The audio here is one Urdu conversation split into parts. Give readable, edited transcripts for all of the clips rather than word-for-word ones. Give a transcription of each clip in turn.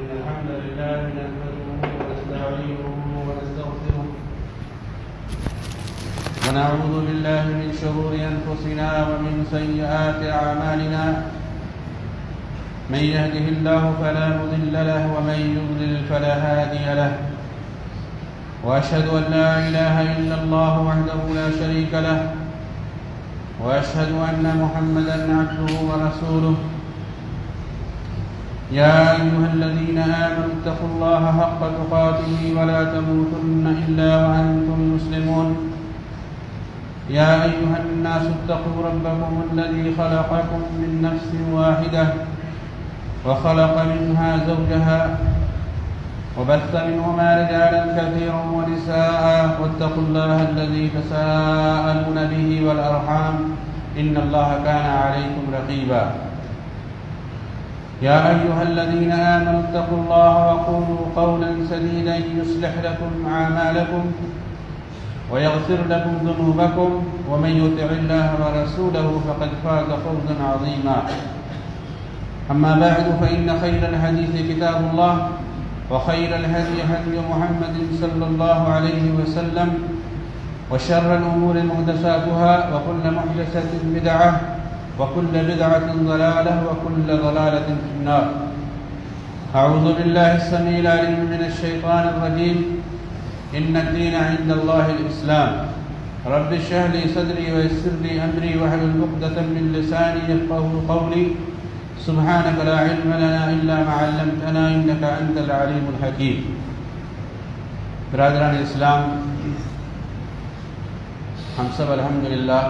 الحمد لله نحمده ونستعينه ونستغفره ونعوذ بالله من شرور أنفسنا ومن سيئات أعمالنا من يهده الله فلا مضل له ومن يضلل فلا هادي له وأشهد أن لا إله إلا الله وحده لا شريك له وأشهد أن محمدًا عبده ورسوله يا أيها الذين آمنوا اتقوا الله حق تقاته ولا تموتن إلا وأنتم مسلمون يا أيها الناس اتقوا ربكم الذي خلقكم من نفس واحدة وخلق منها زوجها وبث منهما رجالا كثيرا ونساء واتقوا الله الذي تساءلون به والأرحام إن الله كان عليكم رقيبا يا أيها الذين آمنوا اتقوا الله وقولوا قولا سديدا يصلح لكم أعمالكم ويغفر لكم ذنوبكم ومن يطع الله ورسوله فقد فاز فوزا عظيما أما بعد فإن خير الحديث كتاب الله وخير الهدي هدي محمد صلى الله عليه وسلم وشر الأمور محدثاتها وكل محدثة بدعة وكل بدعة ضلالة وكل ضلالة في النار أعوذ بالله السميع العليم من الشيطان الرجيم إن الدين عند الله الإسلام رب اشرح لي صدري ويسر لي أمري واحلل عقدة من لساني يفقهوا قولي سبحانك لا علم لنا إلا ما علمتنا إنك أنت العليم الحكيم. برادران اسلام، ہم سب الحمدللہ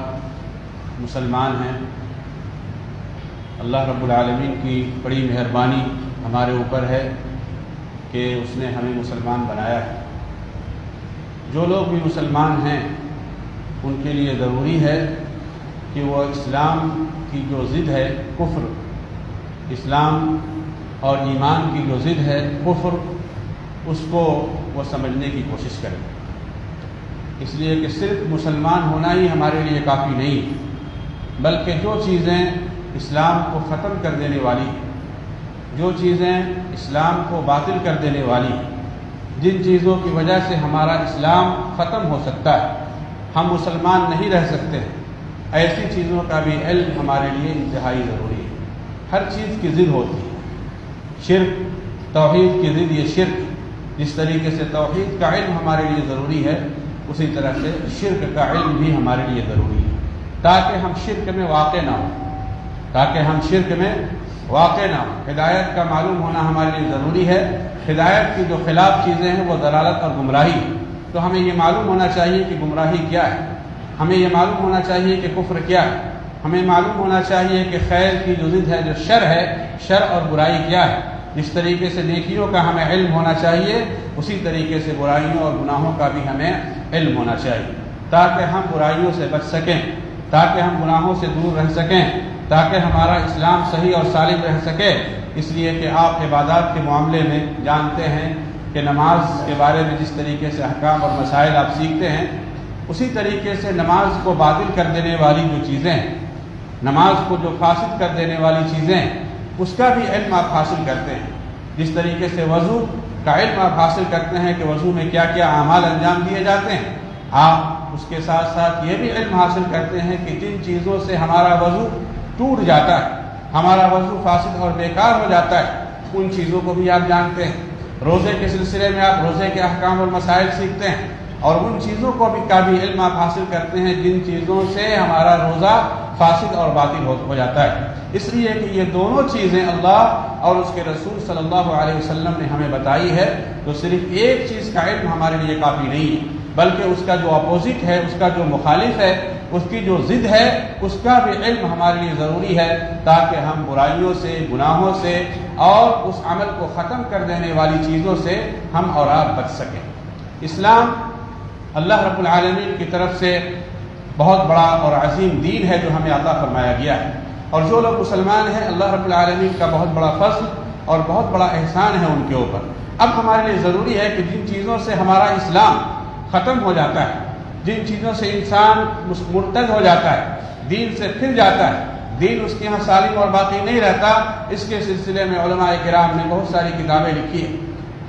مسلمان ہیں. اللہ رب العالمین کی بڑی مہربانی ہمارے اوپر ہے کہ اس نے ہمیں مسلمان بنایا ہے. جو لوگ بھی مسلمان ہیں ان کے لیے ضروری ہے کہ وہ اسلام کی جو ضد ہے کفر، اسلام اور ایمان کی جو ضد ہے کفر، اس کو وہ سمجھنے کی کوشش کریں. اس لیے کہ صرف مسلمان ہونا ہی ہمارے لیے کافی نہیں، بلکہ جو چیزیں اسلام کو ختم کر دینے والی، جو چیزیں اسلام کو باطل کر دینے والی، جن چیزوں کی وجہ سے ہمارا اسلام ختم ہو سکتا ہے، ہم مسلمان نہیں رہ سکتے، ایسی چیزوں کا بھی علم ہمارے لیے انتہائی ضروری ہے. ہر چیز کی ضد ہوتی ہے. شرک، توحید کی ضد یہ شرک. جس طریقے سے توحید کا علم ہمارے لیے ضروری ہے، اسی طرح سے شرک کا علم بھی ہمارے لیے ضروری ہے، تاکہ ہم شرک میں واقع نہ ہوں، تاکہ ہم شرک میں واقع نہ ہوں. ہدایت کا معلوم ہونا ہمارے لیے ضروری ہے. ہدایت کی جو خلاف چیزیں ہیں وہ ضلالت اور گمراہی ہے. تو ہمیں یہ معلوم ہونا چاہیے کہ گمراہی کیا ہے، ہمیں یہ معلوم ہونا چاہیے کہ کفر کیا ہے، ہمیں معلوم ہونا چاہیے کہ خیر کی جو ضد ہے، جو شر ہے، شر اور برائی کیا ہے. جس طریقے سے نیکیوں کا ہمیں علم ہونا چاہیے، اسی طریقے سے برائیوں اور گناہوں کا بھی ہمیں علم ہونا چاہیے، تاکہ ہم برائیوں سے بچ سکیں، تاکہ ہم گناہوں سے دور رہ سکیں، تاکہ ہمارا اسلام صحیح اور سالم رہ سکے. اس لیے کہ آپ عبادات کے معاملے میں جانتے ہیں کہ نماز کے بارے میں جس طریقے سے احکام اور مسائل آپ سیکھتے ہیں، اسی طریقے سے نماز کو باطل کر دینے والی جو چیزیں ہیں، نماز کو جو فاسد کر دینے والی چیزیں، اس کا بھی علم آپ حاصل کرتے ہیں. جس طریقے سے وضو کا علم آپ حاصل کرتے ہیں کہ وضو میں کیا کیا اعمال انجام دیے جاتے ہیں، آپ اس کے ساتھ ساتھ یہ بھی علم حاصل کرتے ہیں کہ جن چیزوں سے ہمارا وضو ٹوٹ جاتا ہے، ہمارا وضو فاسد اور بیکار ہو جاتا ہے، ان چیزوں کو بھی آپ جانتے ہیں. روزے کے سلسلے میں آپ روزے کے احکام اور مسائل سیکھتے ہیں، اور ان چیزوں کو بھی کا بھی علم آپ حاصل کرتے ہیں جن چیزوں سے ہمارا روزہ فاسد اور باطل ہو جاتا ہے. اس لیے کہ یہ دونوں چیزیں اللہ اور اس کے رسول صلی اللہ علیہ وسلم نے ہمیں بتائی ہے. تو صرف ایک چیز کا علم ہمارے لیے کافی نہیں ہے، بلکہ اس کا جو اپوزٹ ہے، اس کا جو مخالف ہے، اس کی جو ضد ہے، اس کا بھی علم ہمارے لیے ضروری ہے، تاکہ ہم برائیوں سے، گناہوں سے اور اس عمل کو ختم کر دینے والی چیزوں سے ہم اور آپ بچ سکیں. اسلام اللہ رب العالمین کی طرف سے بہت بڑا اور عظیم دین ہے جو ہمیں عطا فرمایا گیا ہے، اور جو لوگ مسلمان ہیں اللہ رب العالمین کا بہت بڑا فضل اور بہت بڑا احسان ہے ان کے اوپر. اب ہمارے لیے ضروری ہے کہ جن چیزوں سے ہمارا اسلام ختم ہو جاتا ہے، جن چیزوں سے انسان مرتد ہو جاتا ہے، دین سے پھر جاتا ہے، دین اس کے یہاں سالم اور باقی نہیں رہتا۔ اس کے سلسلے میں علماء کرام نے بہت ساری کتابیں لکھی ہیں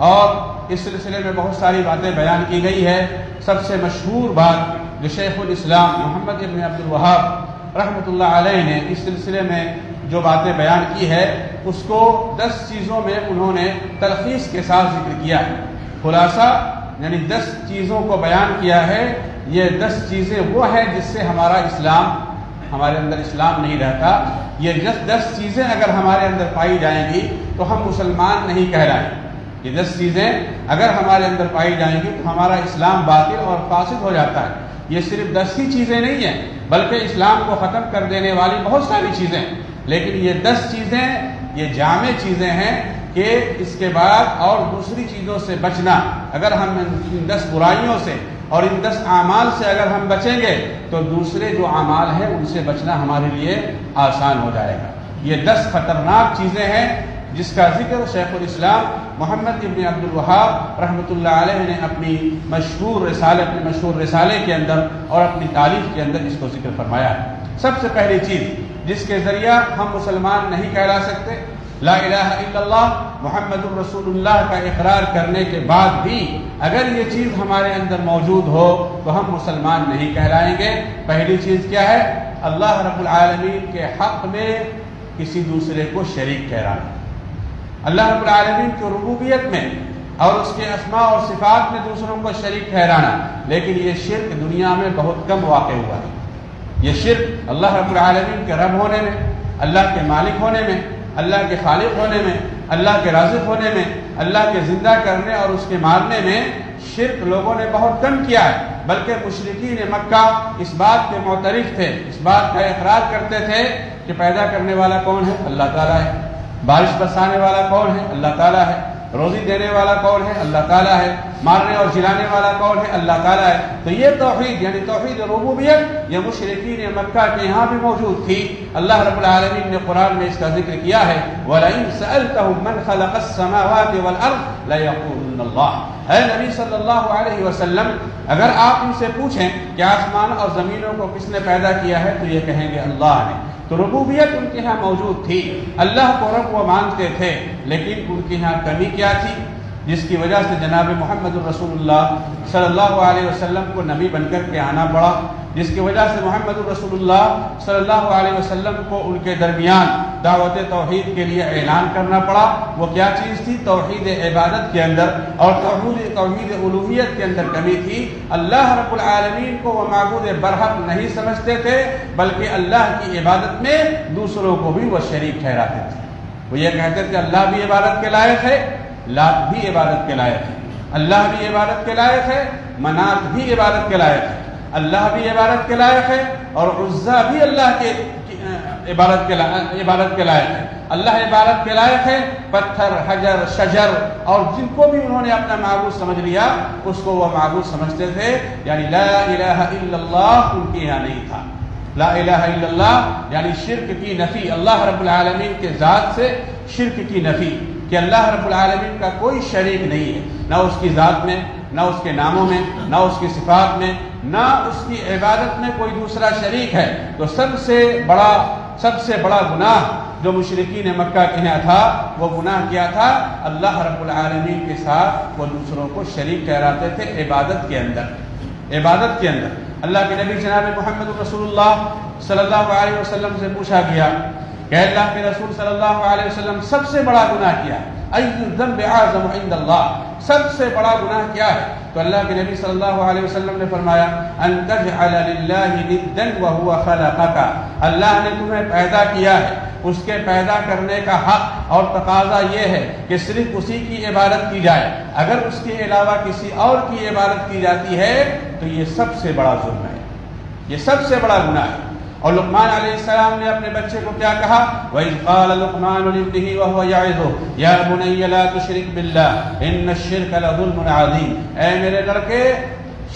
اور اس سلسلے میں بہت ساری باتیں بیان کی گئی ہے۔ سب سے مشہور بات جو شیخ الاسلام محمد ابن عبد الوہاب رحمۃ اللہ علیہ نے اس سلسلے میں جو باتیں بیان کی ہے، اس کو 10 چیزوں میں انہوں نے تلخیص کے ساتھ ذکر کیا ہے۔ خلاصہ یعنی 10 چیزوں کو بیان کیا ہے۔ یہ 10 چیزیں وہ ہیں جس سے ہمارے اندر اسلام نہیں رہتا۔ یہ 10 چیزیں اگر ہمارے اندر پائی جائیں گی تو ہم مسلمان نہیں کہلائیں۔ یہ 10 چیزیں اگر ہمارے اندر پائی جائیں گی تو ہمارا اسلام باطل اور فاسد ہو جاتا ہے۔ یہ صرف 10 ہی چیزیں نہیں ہیں بلکہ اسلام کو ختم کر دینے والی بہت ساری چیزیں، لیکن یہ 10 چیزیں یہ جامع چیزیں ہیں کہ اس کے بعد اور دوسری چیزوں سے بچنا، اگر ہم ان 10 برائیوں سے اور ان 10 اعمال سے اگر ہم بچیں گے تو دوسرے جو اعمال ہیں ان سے بچنا ہمارے لیے آسان ہو جائے گا۔ یہ 10 خطرناک چیزیں ہیں جس کا ذکر شیخ الاسلام محمد ابن عبد الوہاب رحمۃ اللہ علیہ نے اپنے مشہور رسالے کے اندر اور اپنی تاریخ کے اندر اس کو ذکر فرمایا ہے۔ سب سے پہلی چیز جس کے ذریعہ ہم مسلمان نہیں کہلا سکتے، لا الہ الا اللہ محمد الرسول اللہ کا اقرار کرنے کے بعد بھی اگر یہ چیز ہمارے اندر موجود ہو تو ہم مسلمان نہیں کہلائیں گے۔ پہلی چیز کیا ہے؟ اللہ رب العالمین کے حق میں کسی دوسرے کو شریک ٹھہرانا، اللہ رب العالمین کی ربوبیت میں اور اس کے اسماء اور صفات میں دوسروں کو شریک ٹھہرانا۔ لیکن یہ شرک دنیا میں بہت کم واقع ہوا ہے۔ یہ شرک اللہ رب العالمین کے رب ہونے میں، اللہ کے مالک ہونے میں، اللہ کے خالق ہونے میں، اللہ کے رازق ہونے میں، اللہ کے زندہ کرنے اور اس کے مارنے میں شرک لوگوں نے بہت کم کیا ہے۔ بلکہ مشرکین مکہ اس بات کے معترف تھے، اس بات کا اقرار کرتے تھے کہ پیدا کرنے والا کون ہے؟ اللہ تعالیٰ ہے۔ بارش برسانے والا کون ہے؟ اللہ تعالیٰ ہے۔ روزی دینے والا کون ہے؟ اللہ تعالیٰ ہے۔ مارنے اور جلانے والا کون ہے؟ اللہ تعالیٰ ہے۔ تو یہ توحید یعنی توحید ربوبیت یہ مشرکین مکہ کے یہاں بھی موجود تھی۔ اللہ رب العالمین نے قرآن میں اس کا ذکر کیا ہے، وَلَئِن سَأَلْتَهُم مَّنْ خَلَقَ السَّمَاوَاتِ وَالْأَرْضَ لَيَقُولُنَّ اللَّهُ۔ اے نبی صلی اللہ علیہ وسلم اگر آپ ان سے پوچھیں کہ آسمان اور زمینوں کو کس نے پیدا کیا ہے تو یہ کہیں گے اللہ نے۔ تو ربوبیت ان کے ہاں موجود تھی، اللہ کو رب وہ مانتے تھے، لیکن ان کے ہاں کمی کیا تھی جس کی وجہ سے جناب محمد الرسول اللہ صلی اللہ علیہ وسلم کو نبی بن کر کے آنا پڑا، جس کی وجہ سے محمد الرسول اللہ صلی اللہ علیہ وسلم کو ان کے درمیان دعوت توحید کے لیے اعلان کرنا پڑا۔ وہ کیا چیز تھی؟ توحید عبادت کے اندر اور توحید الوہیت کے اندر کمی تھی۔ اللہ رب العالمین کو وہ معبود برحق نہیں سمجھتے تھے بلکہ اللہ کی عبادت میں دوسروں کو بھی وہ شریک ٹھہراتے تھے۔ وہ یہ کہتے تھے اللہ بھی عبادت کے لائق ہے، لات بھی عبادت کے لائق ہے، اللہ بھی عبادت کے لائق ہے، منات بھی عبادت کے لائق ہے، اللہ بھی عبادت کے لائق ہے اور عزا بھی اللہ کے عبادت کے لائق ہے۔ اللہ عبادت کے لائق ہے، پتھر، حجر، شجر اور جن کو بھی انہوں نے اپنا معبود سمجھ لیا اس کو وہ معبود سمجھتے تھے۔ یعنی لا الہ الا اللہ ان کے یہاں نہیں تھا۔ لا الہ الا اللہ یعنی شرک کی نفی، اللہ رب العالمین کے ذات سے شرک کی نفی کہ اللہ رب العالمین کا کوئی شریک نہیں ہے، نہ اس کی ذات میں، نہ اس کے ناموں میں، نہ اس کی صفات میں، نہ اس کی عبادت میں کوئی دوسرا شریک ہے۔ تو سب سے بڑا گناہ جو مشرکین مکہ کے یہاں تھا وہ گناہ کیا تھا؟ اللہ رب العالمین کے ساتھ وہ دوسروں کو شریک ٹھہراتے تھے عبادت کے اندر۔ اللہ کے نبی جناب محمد رسول اللہ صلی اللہ علیہ وسلم سے پوچھا گیا کہ اللہ کے رسول صلی اللہ علیہ وسلم سب سے بڑا گناہ کیا ہے؟ ای الذنب اعظم عند اللہ، سب سے بڑا گناہ کیا ہے؟ تو اللہ کے نبی صلی اللہ علیہ وسلم نے فرمایا ان تجعل للہ ندا وهو خلقک، اللہ نے تمہیں پیدا کیا ہے، اس کے پیدا کرنے کا حق اور تقاضا یہ ہے کہ صرف اسی کی عبادت کی جائے، اگر اس کے علاوہ کسی اور کی عبادت کی جاتی ہے تو یہ سب سے بڑا ظلم ہے، یہ سب سے بڑا گناہ ہے۔ اور لقمان علیہ السلام نے اپنے بچے کو کیا کہا؟ وَإِذْ قَالَ لُقْمَانُ لِابْنِهِ وَهُوَ يَعِظُهُ يَا بُنَيَّ لَا تُشْرِكْ بِاللَّهِ إِنَّ الشِّرْكَ لَظُلْمٌ عَظِيمٌ، اے میرے لڑکے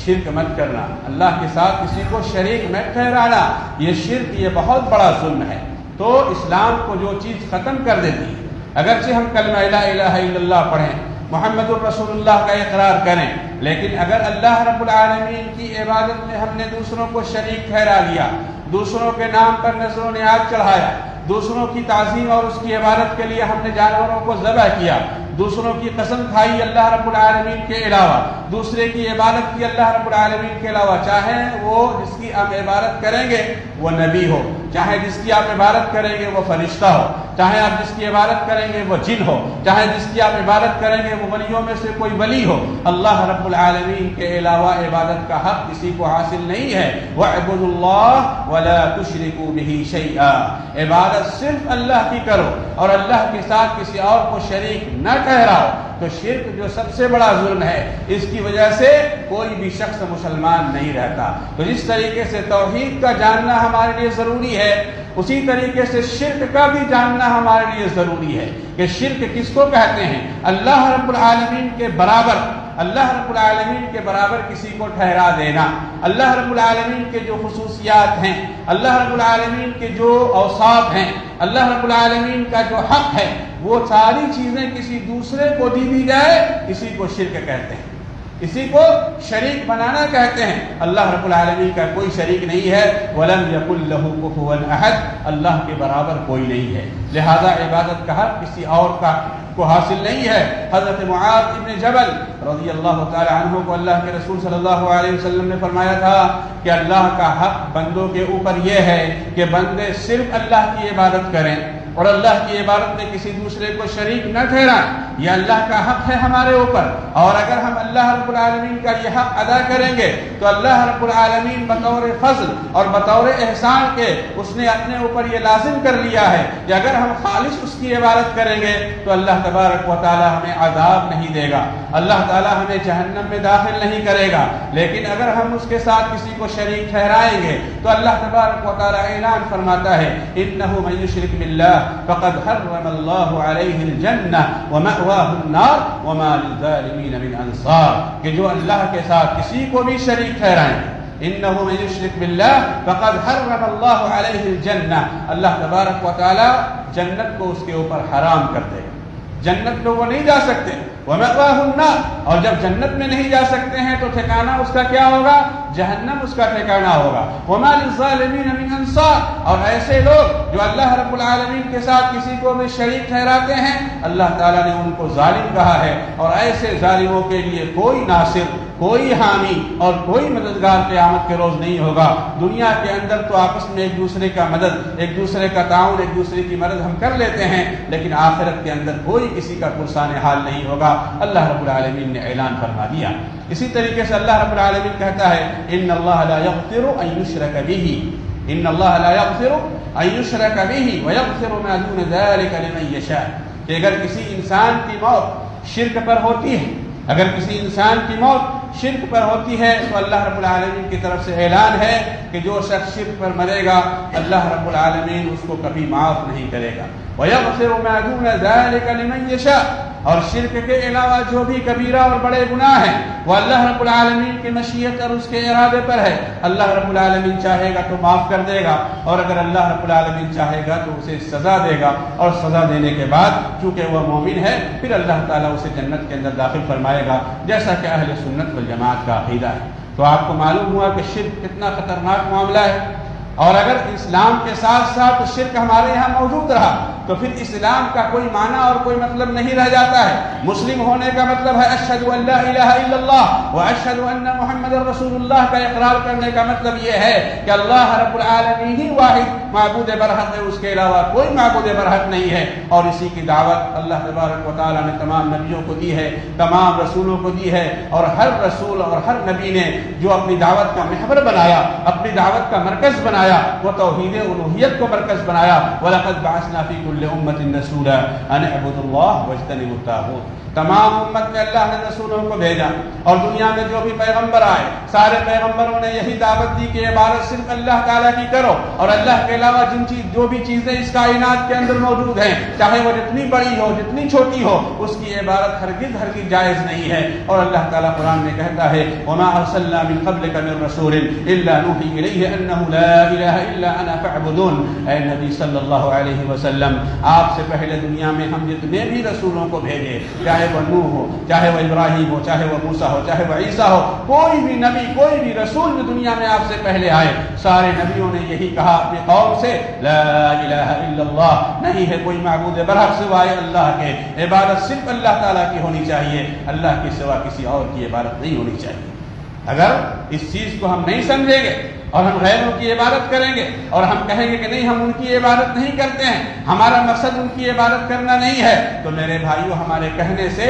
شرک مت کرنا، اللہ کے ساتھ کسی کو شریک مت ٹھہرانا، یہ شرک یہ بہت بڑا ظلم ہے۔ تو اسلام کو جو چیز ختم کر دیتی ہے، اگرچہ ہم کلمہ لا الہ الا اللہ پڑھیں، محمد الرسول اللہ کا اقرار کریں، لیکن اگر اللہ رب العالمین کی عبادت میں ہم نے دوسروں کو شریک ٹھہرا لیا، دوسروں کے نام پر نذر و نیاز چڑھایا، دوسروں کی تعظیم اور اس کی عبادت کے لیے ہم نے جانوروں کو ذبح کیا، دوسروں کی قسم کھائی اللہ رب العالمین کے علاوہ، دوسرے کی عبادت کی اللہ رب العالمین کے علاوہ، چاہے وہ جس کی آپ عبادت کریں گے وہ نبی ہو، چاہے جس کی آپ عبادت کریں گے وہ فرشتہ ہو، چاہے آپ جس کی عبادت کریں گے وہ جن ہو، چاہے جس کی آپ عبادت کریں گے وہ ولیوں میں سے کوئی ولی ہو، اللہ رب العالمین کے علاوہ عبادت کا حق کسی کو حاصل نہیں ہے۔ وَاعْبُدُوا اللَّهَ وَلَا تُشْرِكُوا بِهِ شَيْئًا، عبادت صرف اللہ کی کرو اور اللہ کے ساتھ کسی اور کو شریک نہ ٹھہراؤ۔ تو شرک جو سب سے بڑا ظلم ہے، اس کی وجہ سے کوئی بھی شخص مسلمان نہیں رہتا۔ تو جس طریقے سے توحید کا جاننا ہمارے لیے ضروری ہے، اسی طریقے سے شرک کا بھی جاننا ہمارے لیے ضروری ہے کہ شرک کس کو کہتے ہیں۔ اللہ رب العالمین کے برابر، اللہ رب العالمین کے برابر کسی کو ٹھہرا دینا، اللہ رب العالمین کے جو خصوصیات ہیں، اللہ رب العالمین کے جو اوصاف ہیں، اللہ رب العالمین کا جو حق ہے، وہ ساری چیزیں کسی دوسرے کو دی جائے، اسی کو شرک کہتے ہیں، اسی کو شریک بنانا کہتے ہیں۔ اللہ رب العالمین کا کوئی شریک نہیں ہے، وَلَمْ يَكُنْ لَهُ كُفُوًا أَحَدٌ، اللہ کے برابر کوئی نہیں ہے، لہذا عبادت کا حق کسی اور کا کو حاصل نہیں ہے۔ حضرت معاذ ابن جبل رضی اللہ تعالی عنہ کو اللہ کے رسول صلی اللہ علیہ وسلم نے فرمایا تھا کہ اللہ کا حق بندوں کے اوپر یہ ہے کہ بندے صرف اللہ کی عبادت کریں اور اللہ کی عبادت میں کسی دوسرے کو شریک نہ ٹھہرائیں، یہ اللہ کا حق ہے ہمارے اوپر، اور اگر ہم اللہ رب العالمین کا یہ حق ادا کریں گے تو اللہ رب العالمین بطور فضل اور بطور احسان کے اس نے اپنے اوپر یہ لازم کر لیا ہے کہ اگر ہم خالص اس کی عبادت کریں گے تو اللہ تبارک و تعالی ہمیں عذاب نہیں دے گا، اللہ تعالی ہمیں جہنم میں داخل نہیں کرے گا، لیکن اگر ہم اس کے ساتھ کسی کو شریک ٹھہرائیں گے تو اللہ تبارک و تعالی اعلان فرماتا ہے انه من يشرك بالله فقد حرم الله عليه الجنة ومأواه النار وما للظالمين من انصار، کہ جو اللہ کے ساتھ کسی کو بھی شریک ٹھہرائیں، انه من يشرك بالله فقد حرم الله عليه الجنة، اللہ تبارک و تعالی جنت کو اس کے اوپر حرام کر دے گا، جنت میں وہ نہیں جا سکتے، وَمَأْوَاهُ النَّارُ، اور جب جنت میں نہیں جا سکتے ہیں تو ٹھکانہ اس کا کیا ہوگا؟ جہنم اس کا ٹھکانہ ہوگا۔ وَمَا لِلظَّالِمِينَ مِنْ أَنصَارٍ، اور ایسے لوگ جو اللہ رب العالمین کے ساتھ کسی کو بھی شریک ٹھہراتے ہیں اللہ تعالیٰ نے ان کو ظالم کہا ہے، اور ایسے ظالموں کے لیے کوئی ناصر، کوئی حامی اور کوئی مددگار قیامت کے روز نہیں ہوگا۔ دنیا کے اندر تو آپس میں ایک دوسرے کا مدد، ایک دوسرے کا تعاون، ایک دوسرے کی مدد ہم کر لیتے ہیں، لیکن آخرت کے اندر کوئی کسی کا پرسان حال نہیں ہوگا، اللہ رب العالمین نے اعلان فرما دیا۔ اسی طریقے سے اللہ رب العالمین کہتا ہے ان اللہ لا یغفر ان یشرک بہ، ان اللہ لا یغفر ان یشرک بہ ویغفر ما دون ذلک لمن یشاء، کہ اگر کسی انسان کی موت شرک پر ہوتی ہے، اگر کسی انسان کی موت شرک پر ہوتی ہے تو اللہ رب العالمین کی طرف سے اعلان ہے کہ جو شخص شرک پر مرے گا اللہ رب العالمین اس کو کبھی معاف نہیں کرے گا۔ وَيَغْفِرُ مَا دُونَ ذَلِكَ لِمَن يَشَاءُ، اور شرک کے علاوہ جو بھی کبیرہ اور بڑے گناہ ہیں وہ اللہ رب العالمین کی مشیت اور اس کے ارادے پر ہے، اللہ رب العالمین چاہے گا تو معاف کر دے گا، اور اگر اللہ رب العالمین چاہے گا تو اسے سزا دے گا، اور سزا دینے کے بعد چونکہ وہ مومن ہے پھر اللہ تعالیٰ اسے جنت کے اندر داخل فرمائے گا، جیسا کہ اہل سنت والجماعت کا عقیدہ ہے۔ تو آپ کو معلوم ہوا کہ شرک کتنا خطرناک معاملہ ہے، اور اگر اسلام کے ساتھ ساتھ شرک ہمارے یہاں موجود رہا تو پھر اسلام کا کوئی معنی اور کوئی مطلب نہیں رہ جاتا ہے۔ مسلم ہونے کا مطلب ہے اشہد ان لا الہ الا اللہ واشہد ان محمد رسول اللہ کا اقرار کرنے کا مطلب یہ ہے کہ اللہ رب العالمین ہی واحد معبود برحق ہے، اس کے علاوہ کوئی معبود برحق نہیں ہے، اور اسی کی دعوت اللہ تبارک و تعالیٰ نے تمام نبیوں کو دی ہے، تمام رسولوں کو دی ہے، اور ہر رسول اور ہر نبی نے جو اپنی دعوت کا محور بنایا، اپنی دعوت کا مرکز بنایا، وہ توحید الوہیت کو مرکز بنایا۔ وَلَقَدْ بَعَثْنَا فِي كُلِّ أُمَّةٍ رَسُولًا أَنِ اعْبُدُوا اللَّهَ وَاجْتَنِبُوا الطَّاغُوتَ، تمام امت میں اللہ نے رسولوں کو بھیجا، اور دنیا میں جو بھی پیغمبر آئے سارے پیغمبروں نے یہی دعوت دی کہ عبادت صرف اللہ تعالیٰ کی کرو، اور اللہ کے علاوہ جو بھی چیزیں اس کائنات کے اندر موجود ہیں چاہے وہ جتنی بڑی ہو جتنی چھوٹی ہو اس کی عبادت ہرگز جائز نہیں ہے۔ اور اللہ تعالیٰ قرآن میں کہتا ہے وَمَا أَرْسَلْنَا مِن قَبْلِكَ مِن رَّسُولٍ إِلَّا نُوحِي إِلَيْهِ أَنَّهُ لَا إِلَٰهَ إِلَّا أَنَا فَاعْبُدُونِ، اے نبی صلی اللہ علیہ وسلم آپ سے پہلے دنیا میں ہم جتنے بھی رسولوں کو بھیجے، چاہے وہ نوح ہو، چاہے وہ ابراہیم ہو، چاہے وہ موسیٰ ہو، چاہے وہ عیسیٰ ہو، کوئی بھی نبی، کوئی بھی رسول جو دنیا میں آپ سے پہلے آئے، سارے نبیوں نے یہی کہا اپنی قوم سے، لا الہ الا اللہ، نہیں ہے کوئی معبود برحق سوائے اللہ کے، عبادت صرف اللہ تعالیٰ کی ہونی چاہیے، اللہ کے سوا کسی اور کی عبادت نہیں ہونی چاہیے۔ اگر اس چیز کو ہم نہیں سمجھیں گے اور ہم غیروں کی عبادت کریں گے اور ہم کہیں گے کہ نہیں ہم ان کی عبادت نہیں کرتے ہیں، ہمارا مقصد ان کی عبادت کرنا نہیں ہے، تو میرے بھائیوں ہمارے کہنے سے،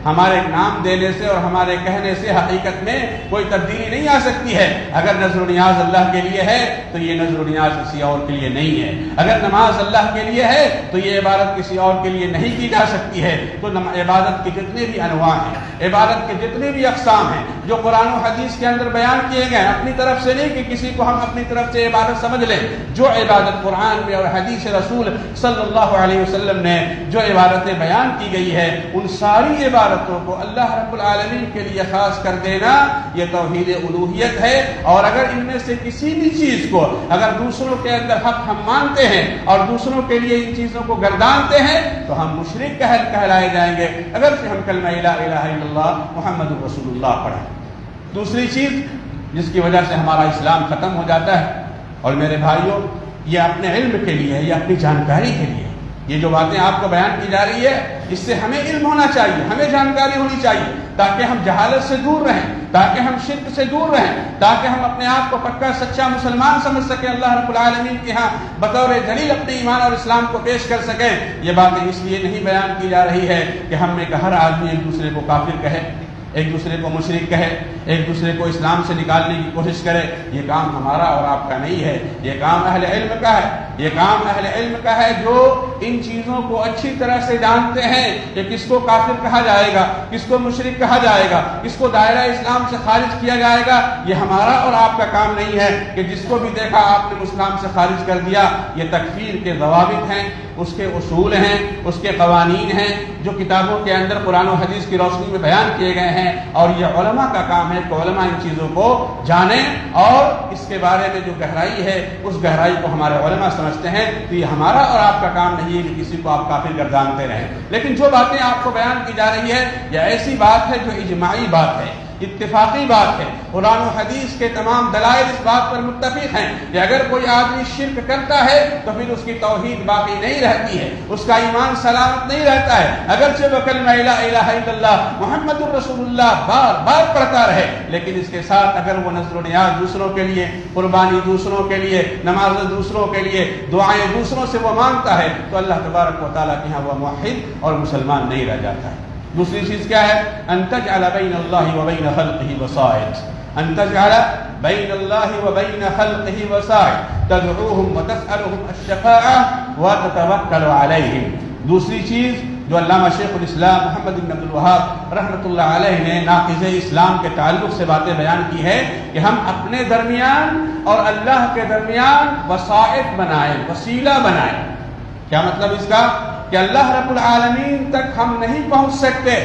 ہمارے نام دینے سے اور ہمارے کہنے سے حقیقت میں کوئی تبدیلی نہیں آ سکتی ہے۔ اگر نظر و نیاز اللہ کے لیے ہے تو یہ نظر و نیاز کسی اور کے لیے نہیں ہے، اگر نماز اللہ کے لیے ہے تو یہ عبادت کسی اور کے لیے نہیں کی جا سکتی ہے۔ تو عبادت کے جتنے بھی انواع ہیں، عبادت کے جتنے بھی اقسام ہیں جو قرآن و حدیث کے اندر بیان کیے گئے، اپنی طرف سے نہیں کہ کسی کو ہم اپنی طرف سے عبادت سمجھ لیں، جو عبادت قرآن میں اور حدیث رسول صلی اللہ علیہ وسلم نے جو عبادتیں بیان کی گئی ہے، ان ساری عبادتوں کو اللہ رب العالمین کے لیے خاص کر دینا یہ توحید الوہیت ہے۔ اور اگر ان میں سے کسی بھی چیز کو اگر دوسروں کے اندر حق ہم مانتے ہیں اور دوسروں کے لیے ان چیزوں کو گردانتے ہیں تو ہم مشرک کہلائے جائیں گے، اگر سے ہم کلمہ لا الہ الا اللہ محمد رسول اللہ پڑھیں۔ دوسری چیز جس کی وجہ سے ہمارا اسلام ختم ہو جاتا ہے، اور میرے بھائیوں یہ اپنے علم کے لیے ہے، یہ اپنی جانکاری کے لیے، یہ جو باتیں آپ کو بیان کی جا رہی ہے اس سے ہمیں علم ہونا چاہیے، ہمیں جانکاری ہونی چاہیے، تاکہ ہم جہالت سے دور رہیں، تاکہ ہم شرک سے دور رہیں، تاکہ ہم اپنے آپ کو پکا سچا مسلمان سمجھ سکیں، اللہ رب العالمین کے ہاں بطور دلیل اپنے ایمان اور اسلام کو پیش کر سکیں۔ یہ باتیں اس لیے نہیں بیان کی جا رہی ہے کہ ہم میں کہ ہر آدمی ایک دوسرے کو کافر کہے، ایک دوسرے کو مشرک کہے، ایک دوسرے کو اسلام سے نکالنے کی کوشش کرے۔ یہ کام ہمارا اور آپ کا نہیں ہے، یہ کام اہل علم کا ہے، یہ کام اہل علم کا ہے جو ان چیزوں کو اچھی طرح سے جانتے ہیں کہ کس کو کافر کہا جائے گا، کس کو مشرک کہا جائے گا، کس کو دائرہ اسلام سے خارج کیا جائے گا۔ یہ ہمارا اور آپ کا کام نہیں ہے کہ جس کو بھی دیکھا آپ نے اسلام سے خارج کر دیا۔ یہ تکفیر کے ضوابط ہیں، اس کے اصول ہیں، اس کے قوانین ہیں جو کتابوں کے اندر قرآن و حدیث کی روشنی میں بیان کیے گئے ہیں، اور یہ علماء کا کام ہے کہ علماء ان چیزوں کو جانیں اور اس کے بارے میں جو گہرائی ہے اس گہرائی کو ہمارے علماء سمجھتے ہیں۔ تو یہ ہمارا اور آپ کا کام نہیں ہے کہ کسی کو آپ کافر گردانتے رہیں، لیکن جو باتیں آپ کو بیان کی جا رہی ہے یہ ایسی بات ہے جو اجماعی بات ہے، اتفاقی بات ہے۔ قرآن و حدیث کے تمام دلائل اس بات پر متفق ہیں کہ اگر کوئی آدمی شرک کرتا ہے تو پھر اس کی توحید باقی نہیں رہتی ہے، اس کا ایمان سلامت نہیں رہتا ہے، اگرچہ وہ کلمہ لا الہ الا اللہ محمد الرسول اللہ بار بار پڑھتا رہے، لیکن اس کے ساتھ اگر وہ نذر و نیاز دوسروں کے لیے، قربانی دوسروں کے لیے، نماز دوسروں کے لیے، دعائیں دوسروں سے وہ مانگتا ہے تو اللہ تبارک و تعالیٰ کے ہاں وہ موحد اور مسلمان نہیں رہ جاتا ہے۔ دوسری چیز کیا ہے؟ ان تجعل بین اللہ و بین خلقہ وسائط، ان تجعل بین اللہ و بین خلقہ وسائط تدعوہم وتسألہم الشفاعہ وتتوکل علیہم۔ دوسری چیز جو علامہ شیخ الاسلام محمد بن عبد الوہاب رحمۃ اللہ علیہ نے ناقض اسلام کے تعلق سے باتیں بیان کی ہے کہ ہم اپنے درمیان اور اللہ کے درمیان وسائط بنائیں، وسیلہ بنائیں۔ کیا مطلب اس کا؟ کہ اللہ رب العالمین تک ہم نہیں پہنچ سکتے،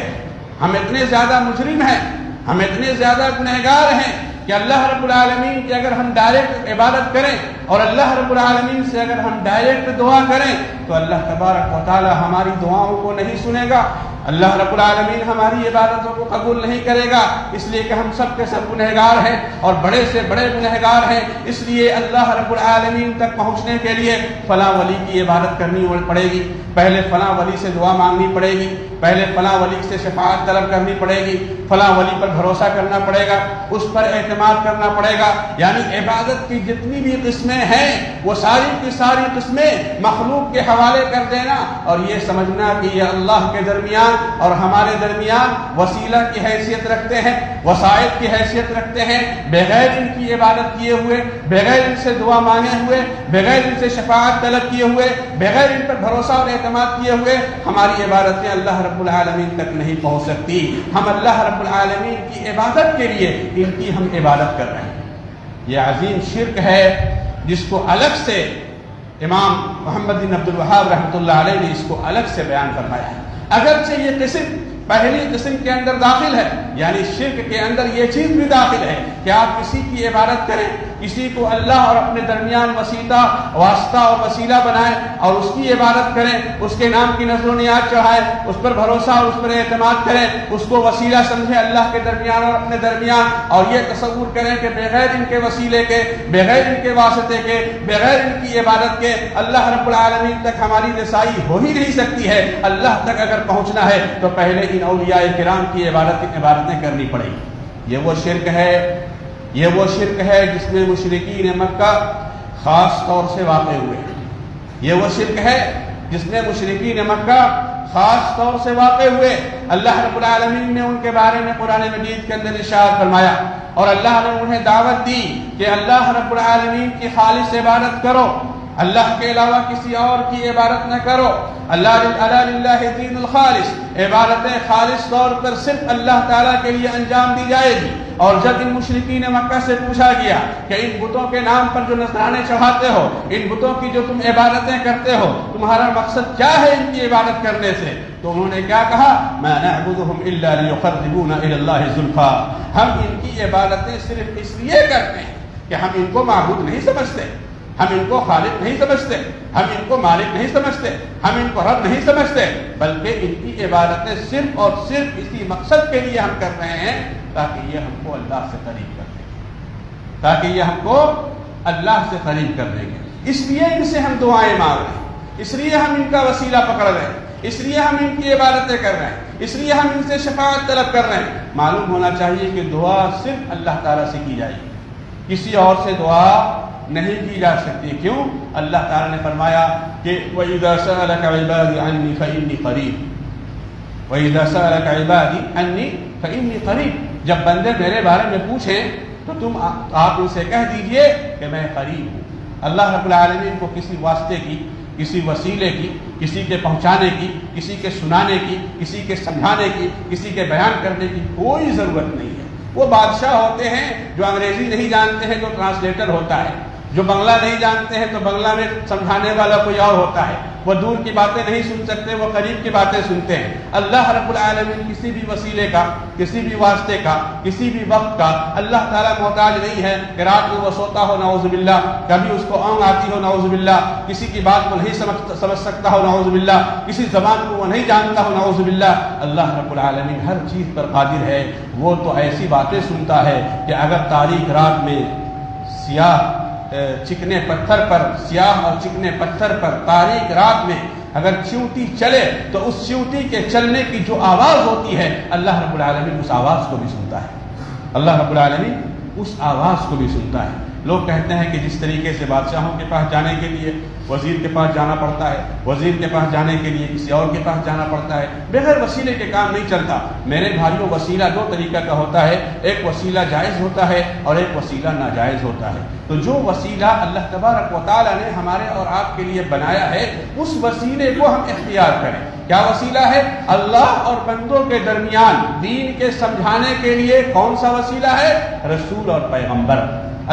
ہم اتنے زیادہ مجرم ہیں، ہم اتنے زیادہ گنہگار ہیں کہ اللہ رب العالمین کی اگر ہم ڈائریکٹ عبادت کریں اور اللہ رب العالمین سے اگر ہم ڈائریکٹ دعا کریں تو اللہ تبارک و تعالی ہماری دعاؤں کو نہیں سنے گا، اللہ رب العالمین ہماری عبادتوں کو قبول نہیں کرے گا، اس لیے کہ ہم سب کے سب گنہگار ہیں اور بڑے سے بڑے گنہگار ہیں۔ اس لیے اللہ رب العالمین تک پہنچنے کے لیے فلاں ولی کی عبادت کرنی پڑے گی، پہلے فلاں ولی سے دعا مانگنی پڑے گی، پہلے فلاں ولی سے شفاعت طلب کرنی پڑے گی، فلاں ولی پر بھروسہ کرنا پڑے گا، اس پر اعتماد کرنا پڑے گا۔ یعنی عبادت کی جتنی بھی قسمیں ہیں وہ ساری کی ساری قسمیں مخلوق کے حوالے کر دینا اور یہ سمجھنا کہ یہ اللہ کے درمیان اور ہمارے درمیان وسیلہ کی حیثیت رکھتے ہیں، وسائط کی حیثیت رکھتے ہیں، بغیر ان کی عبادت کیے ہوئے، بغیر ان سے دعا مانگے ہوئے، بغیر ان سے شفاعت طلب کیے ہوئے، بغیر ان پر بھروسہ اور اعتماد کیے ہوئے ہماری عبادتیں اللہ رب العالمین تک نہیں پہنچ سکتی۔ ہم اللہ رب العالمین کی عبادت کے لیے ان کی ہم عبادت کر رہے ہیں۔ یہ عظیم شرک ہے جس کو الگ سے امام محمد بن عبد الوہاب رحمۃ اللہ علیہ نے اس کو الگ سے بیان فرمایا ہے۔ اگرچہ یہ قسم پہلی قسم کے اندر داخل ہے، یعنی شرک کے اندر یہ چیز بھی داخل ہے کہ آپ کسی کی عبادت کریں کسی کو اللہ اور اپنے درمیان واسطہ اور وسیلہ بنائے اور اس کی عبادت کریں، اس کے نام کی نذر و نیاز چڑھائے، اس پر بھروسہ اور اس پر اعتماد کریں، اس کو وسیلہ سمجھے اللہ کے درمیان اور اپنے درمیان، اور یہ تصور کریں کہ بغیر ان کے وسیلے کے، بغیر ان کے واسطے کے، بغیر ان کی عبادت کے اللہ رب العالمین تک ہماری رسائی ہو ہی نہیں سکتی ہے۔ اللہ تک اگر پہنچنا ہے تو پہلے ان اولیاء کرام کی عبادتیں کرنی پڑیں گی۔ یہ وہ شرک ہے جس میں مشرکین مکہ خاص طور سے واقع ہوئے۔ یہ وہ شرک ہے جس میں مشرکین مکہ خاص طور سے واقع ہوئے۔ اللہ رب العالمین نے ان کے بارے میں قرآن مجید کے اندر ارشاد فرمایا، اور اللہ نے انہیں دعوت دی کہ اللہ رب العالمین کی خالص عبادت کرو، اللہ کے علاوہ کسی اور کی عبادت نہ کرو۔ اللہ للہ دین الخالص، عبادتیں خالص طور پر صرف اللہ تعالیٰ کے لیے انجام دی جائے گی۔ اور جب ان مشرکین مکہ سے پوچھا گیا کہ ان بتوں کے نام پر جو نذرانے چڑھاتے ہو، ان بتوں کی جو تم عبادتیں کرتے ہو، تمہارا مقصد کیا ہے ان کی عبادت کرنے سے؟ تو انہوں نے کیا کہا؟ ما نعبدهم الا ليقربونا الى الله زلفا، ہم ان کی عبادتیں صرف اس لیے کرتے ہیں کہ ہم ان کو معبود نہیں سمجھتے، ہم ان کو خالق نہیں سمجھتے، ہم ان کو مالک نہیں سمجھتے، ہم ان کو رب نہیں سمجھتے، بلکہ ان کی عبادتیں صرف اور صرف اسی مقصد کے لیے ہم کر رہے ہیں تاکہ یہ ہم کو اللہ سے قریب کر دیں گے، تاکہ یہ ہم کو اللہ سے قریب کر دیں گے۔ اس لیے ان سے ہم دعائیں مانگ رہے ہیں، اس لیے ہم ان کا وسیلہ پکڑ رہے ہیں، اس لیے ہم ان کی عبادتیں کر رہے ہیں، اس لیے ہم ان سے شفاعت طلب کر رہے ہیں۔ معلوم ہونا چاہیے کہ دعا صرف اللہ تعالیٰ سے کی جائے گی، کسی اور سے دعا نہیں کی جا سکتی۔ کیوں؟ اللہ تعالیٰ نے فرمایا کہ وَإِذَا سَأَلَكَ عِبَادِي عَنِّي فَإِنِّي قَرِيبٌ، وَإِذَا سَأَلَكَ عِبَادِي عَنِّي فَإِنِّي قَرِيبٌ، جب بندے میرے بارے میں پوچھیں تو آپ ان سے کہہ دیجئے کہ میں قریب ہوں۔ اللہ رب العالمین کو کسی واسطے کی، کسی وسیلے کی، کسی کے پہنچانے کی، کسی کے سنانے کی، کسی کے سمجھانے کی، کسی کے بیان کرنے کی کوئی ضرورت نہیں ہے۔ وہ بادشاہ ہوتے ہیں جو انگریزی نہیں جانتے ہیں، جو ٹرانسلیٹر ہوتا ہے، جو بنگلہ نہیں جانتے ہیں تو بنگلہ میں سمجھانے والا کوئی اور ہوتا ہے، وہ دور کی باتیں نہیں سن سکتے، وہ قریب کی باتیں سنتے ہیں۔ اللہ رب العالمین کسی بھی وسیلے کا، کسی بھی واسطے کا، کسی بھی وقت کا اللہ تعالیٰ محتاج نہیں ہے کہ رات میں وہ سوتا ہو نعوذ باللہ، کبھی اس کو اونگ آتی ہو نعوذ باللہ، کسی کی بات کو نہیں سمجھ سکتا ہو نعوذ باللہ، کسی زبان کو وہ نہیں جانتا ہو نعوذ باللہ۔ اللہ رب العالمین ہر چیز پر قادر ہے۔ وہ تو ایسی باتیں سنتا ہے کہ اگر تاریک رات میں چکنے پتھر پر تاریک رات میں اگر چیونٹی چلے تو اس چیونٹی کے چلنے کی جو آواز ہوتی ہے اللہ رب العالمین اس آواز کو بھی سنتا ہے، اللہ رب العالمین اس آواز کو بھی سنتا ہے۔ لوگ کہتے ہیں کہ جس طریقے سے بادشاہوں کے پاس جانے کے لیے وزیر کے پاس جانا پڑتا ہے، وزیر کے پاس جانے کے لیے کسی اور کے پاس جانا پڑتا ہے، بغیر وسیلے کے کام نہیں چلتا۔ میرے بھائیوں، وسیلہ دو طریقہ کا ہوتا ہے، ایک وسیلہ جائز ہوتا ہے اور ایک وسیلہ ناجائز ہوتا ہے۔ تو جو وسیلہ اللہ تبارک و تعالیٰ نے ہمارے اور آپ کے لیے بنایا ہے، اس وسیلے کو ہم اختیار کریں۔ کیا وسیلہ ہے؟ اللہ اور بندوں کے درمیان دین کے سمجھانے کے لیے کون سا وسیلہ ہے؟ رسول اور پیغمبر۔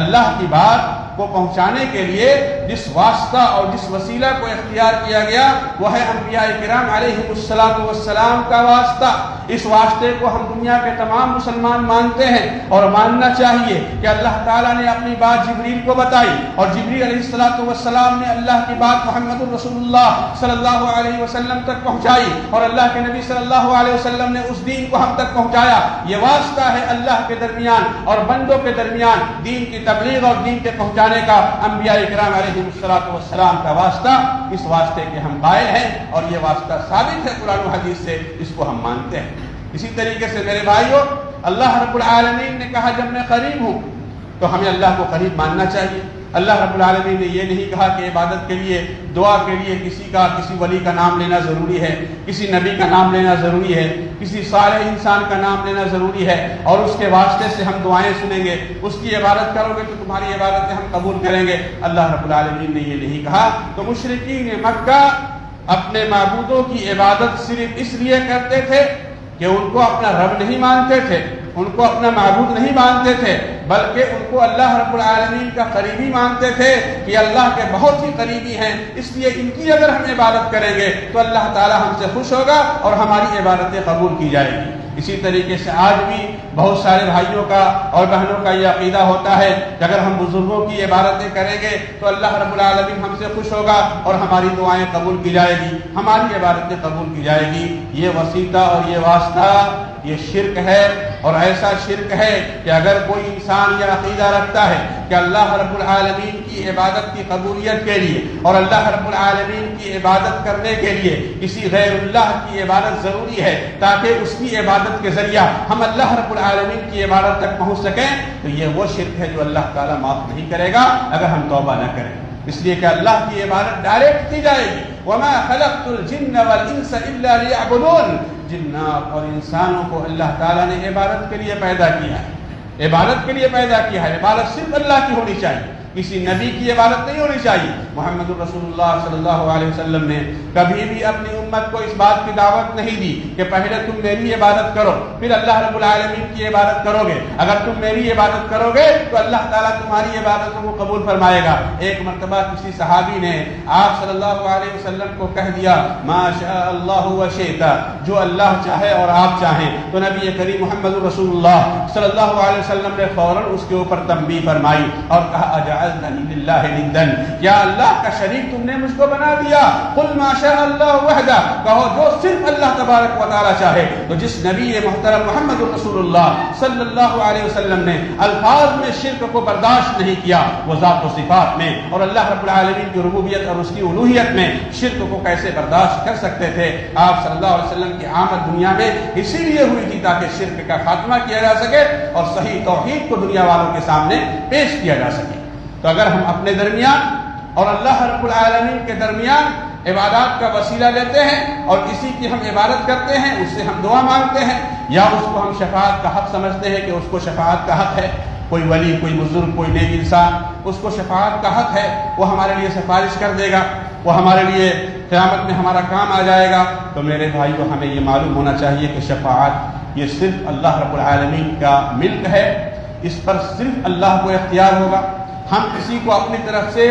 اللہ کی بات کو پہنچانے کے لیے جس واسطہ اور جس وسیلہ کو اختیار کیا گیا وہ ہے انبیاء کرام علیہ السلام کا واسطہ۔ اس واسطے کو ہم دنیا کے تمام مسلمان مانتے ہیں اور ماننا چاہیے کہ اللہ تعالیٰ نے اپنی بات جبریل کو بتائی اور جبریل علیہ السلام نے اللہ کی بات محمد رسول اللہ صلی اللہ علیہ وسلم تک پہنچائی اور اللہ کے نبی صلی اللہ علیہ وسلم نے اس دین کو ہم تک پہنچایا۔ یہ واسطہ ہے اللہ کے درمیان اور بندوں کے درمیان دین کی تبلیغ اور دین کے پہنچانے کا، انبیاء کرام علیہ السلام کا واسطہ۔ اس واسطے کے ہم قائل ہیں اور یہ واسطہ ثابت ہے قرآن و حدیث سے، اس کو ہم مانتے ہیں۔ اسی طریقے سے میرے بھائیوں، اللہ رب العالمین نے کہا جب میں قریب ہوں تو ہمیں اللہ کو قریب ماننا چاہیے۔ اللہ رب العالمین نے یہ نہیں کہا کہ عبادت کے لیے، دعا کے لیے کسی ولی کا نام لینا ضروری ہے، کسی نبی کا نام لینا ضروری ہے، کسی صالح انسان کا نام لینا ضروری ہے اور اس کے واسطے سے ہم دعائیں سنیں گے، اس کی عبادت کرو گے تو تمہاری عبادتیں ہم قبول کریں گے۔ اللہ رب العالمین نے یہ نہیں کہا۔ تو مشرکین مکہ اپنے معبودوں کی عبادت صرف اس لیے کرتے تھے کہ ان کو اپنا رب نہیں مانتے تھے، ان کو اپنا معبود نہیں مانتے تھے، بلکہ ان کو اللہ رب العالمین کا قریبی مانتے تھے کہ اللہ کے بہت ہی قریبی ہیں، اس لیے ان کی اگر ہم عبادت کریں گے تو اللہ تعالی ہم سے خوش ہوگا اور ہماری عبادتیں قبول کی جائے گی۔ اسی طریقے سے آج بھی بہت سارے بھائیوں کا اور بہنوں کا یہ عقیدہ ہوتا ہے کہ اگر ہم بزرگوں کی عبادتیں کریں گے تو اللہ رب العالمین ہم سے خوش ہوگا اور ہماری دعائیں قبول کی جائے گی، ہماری عبادتیں قبول کی جائے گی۔ یہ وسیطہ اور یہ واسطہ یہ شرک ہے، اور ایسا شرک ہے کہ اگر کوئی انسان یہ عقیدہ رکھتا ہے کہ اللہ رب العالمین کی عبادت کی قبولیت کے لیے اور اللہ رب العالمین کی عبادت کرنے کے لیے کسی غیر اللہ کی عبادت ضروری ہے تاکہ اس کی عبادت کے ذریعہ ہم اللہ رب العالمین کی عبادت تک پہنچ سکیں، تو یہ وہ شرک ہے جو اللہ تعالیٰ معاف نہیں کرے گا اگر ہم توبہ نہ کریں۔ اس لیے کہ اللہ کی عبادت ڈائریکٹ کی جائے گی، وَمَا خَلَقْتُ الْجِنَّ وَالْإِنسَ إِلَّا لِيَعْبُدُونَ۔ جنات اور انسانوں کو اللہ تعالیٰ نے عبادت کے لیے پیدا کیا ہے، عبادت کے لیے پیدا کیا ہے۔ عبادت صرف اللہ کی ہونی چاہیے، کسی نبی کی عبادت نہیں ہونی چاہیے۔ محمد رسول اللہ صلی اللہ علیہ وسلم نے کبھی بھی اپنی امت کو اس بات کی دعوت نہیں دی کہ پہلے تم میری عبادت کرو پھر اللہ رب العالمین کی عبادت کرو گے، اگر تم میری عبادت کرو گے تو اللہ تعالیٰ تمہاری عبادتوں کو قبول فرمائے گا۔ ایک مرتبہ کسی صحابی نے آپ صلی اللہ علیہ وسلم کو کہہ دیا ما شاء اللہ وشئت، جو اللہ چاہے اور آپ چاہیں، تو نبی کریم محمد رسول اللہ صلی اللہ علیہ وسلم نے فوراً اس کے اوپر تنبیہ فرمائی اور کہا اجعلتنی للہ ندا، یا اللہ کا شریک تم نے مجھ کو بنا دیا۔ قل ما شاء اللہ وحدہ، کہو جو صرف اللہ تبارک و تعالی چاہے۔ تو جس نبی محترم محمد رسول اللہ صلی اللہ علیہ وسلم نے الفاظ میں شرک کو برداشت نہیں کیا، وہ ذات و صفات میں اور اللہ رب العالمین کی ربوبیت اور اس کی الوہیت میں شرک کو کیسے برداشت کر سکتے تھے؟ آپ صلی اللہ علیہ وسلم کی آمد دنیا میں اسی لیے ہوئی تھی تاکہ شرک کا خاتمہ کیا جا سکے اور صحیح توحید کو دنیا والوں کے سامنے پیش کیا جا سکے۔ تو اگر ہم اپنے درمیان اور اللہ رب العالمین کے درمیان عبادات کا وسیلہ لیتے ہیں اور کسی کی ہم عبادت کرتے ہیں، اس سے ہم دعا مانگتے ہیں یا اس کو ہم شفاعت کا حق سمجھتے ہیں کہ اس کو شفاعت کا حق ہے، کوئی ولی، کوئی بزرگ، کوئی نیک انسان، اس کو شفاعت کا حق ہے، وہ ہمارے لیے سفارش کر دے گا، وہ ہمارے لیے قیامت میں ہمارا کام آ جائے گا، تو میرے بھائیو ہمیں یہ معلوم ہونا چاہیے کہ شفاعت یہ صرف اللہ رب العالمین کا ملک ہے، اس پر صرف اللہ کو اختیار ہوگا۔ ہم کسی کو اپنی طرف سے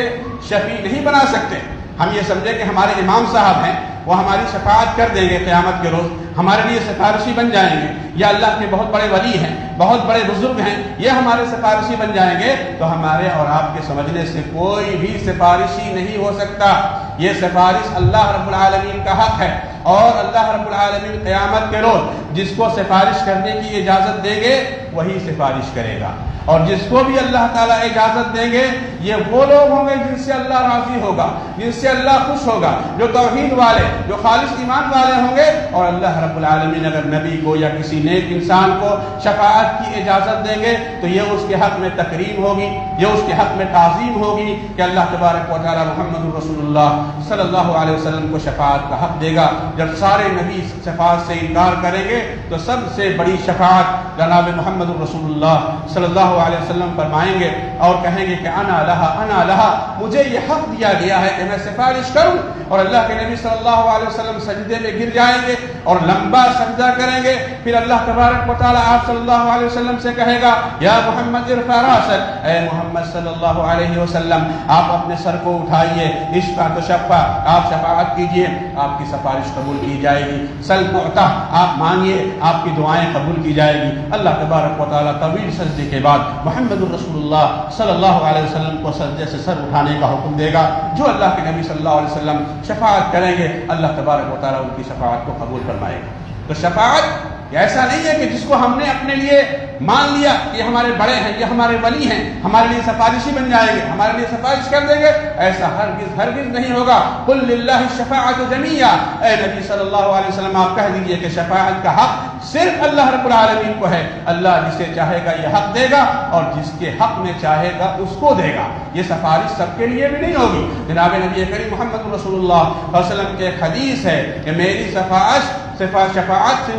شفیع نہیں بنا سکتے۔ ہم یہ سمجھیں کہ ہمارے امام صاحب ہیں، وہ ہماری شفاعت کر دیں گے قیامت کے روز، ہمارے لیے سفارشی بن جائیں گے، یا اللہ کے بہت بڑے ولی ہیں، بہت بڑے بزرگ ہیں، یہ ہمارے سفارشی بن جائیں گے، تو ہمارے اور آپ کے سمجھنے سے کوئی بھی سفارشی نہیں ہو سکتا۔ یہ سفارش اللہ رب العالمین کا حق ہے، اور اللہ رب العالمین قیامت کے روز جس کو سفارش کرنے کی اجازت دیں گے وہی سفارش کرے گا، اور جس کو بھی اللہ تعالیٰ اجازت دیں گے یہ وہ لوگ ہوں گے جن سے اللہ راضی ہوگا، جن سے اللہ خوش ہوگا، جو توحید والے، جو خالص ایمان والے ہوں گے۔ اور اللہ رب العالمین اگر نبی کو یا کسی نیک انسان کو شفاعت کی اجازت دیں گے تو یہ اس کے حق میں تکریم ہوگی، یہ اس کے حق میں تعظیم ہوگی کہ اللہ تبارک و تعالی محمد رسول اللہ صلی اللہ علیہ وسلم کو شفاعت کا حق دے گا۔ جب سارے نبی شفاعت سے انکار کریں گے تو سب سے بڑی شفاعت جناب محمد رسول اللہ صلی اللہ علیہ وسلم فرمائیں گے اور کہیں گے کہ انا لہا، مجھے یہ حق دیا گیا ہے کہ میں سفارش کروں۔ اور اللہ کے نبی صلی اللہ علیہ وسلم سجدے میں گر جائیں گے اور لمبا سجدہ کریں گے، پھر اللہ تبارک و تعالی آپ صلی اللہ علیہ وسلم سے کہے گا یا محمد ارفع راسک، اے محمد صلی اللہ علیہ وسلم آپ اپنے سر کو اٹھائیے، اشفع تشفع، آپ شفاعت کیجئے، آپ کی سفارش قبول کی جائے گی، سل تعطى، آپ مانگیے، آپ کی دعائیں قبول کی جائے گی۔ اللہ تبارک و تعالی طویل سجدے کے بعد محمد رسول اللہ صلی اللہ علیہ وسلم کو سجدے سے سر اٹھانے کا حکم دے گا۔ جو اللہ کے نبی صلی اللہ علیہ وسلم شفاعت کریں گے اللہ تبارک و تعالی ان کی شفاعت کو قبول فرمائے گا۔ تو شفاعت ایسا نہیں ہے کہ جس کو ہم نے اپنے لیے مان لیا کہ یہ ہمارے بڑے ہیں، یہ ہمارے ولی ہیں، ہمارے لیے سفارشی بن جائیں گے، ہمارے لیے سفارش کر دیں گے، ایسا ہرگز نہیں ہوگا۔ قل للہ الشفاعۃ جمیعا، اے نبی صلی اللہ علیہ وسلم آپ کہہ دیجئے کہ شفاعت کا حق صرف اللہ رب العالمین کو ہے۔ اللہ جسے چاہے گا یہ حق دے گا اور جس کے حق میں چاہے گا اس کو دے گا۔ یہ سفارش سب کے لیے بھی نہیں ہوگی۔ جناب نبی کریم محمد رسول اللہ صلی اللہ علیہ وسلم کے ایک حدیث ہے کہ میری شفاعت صرف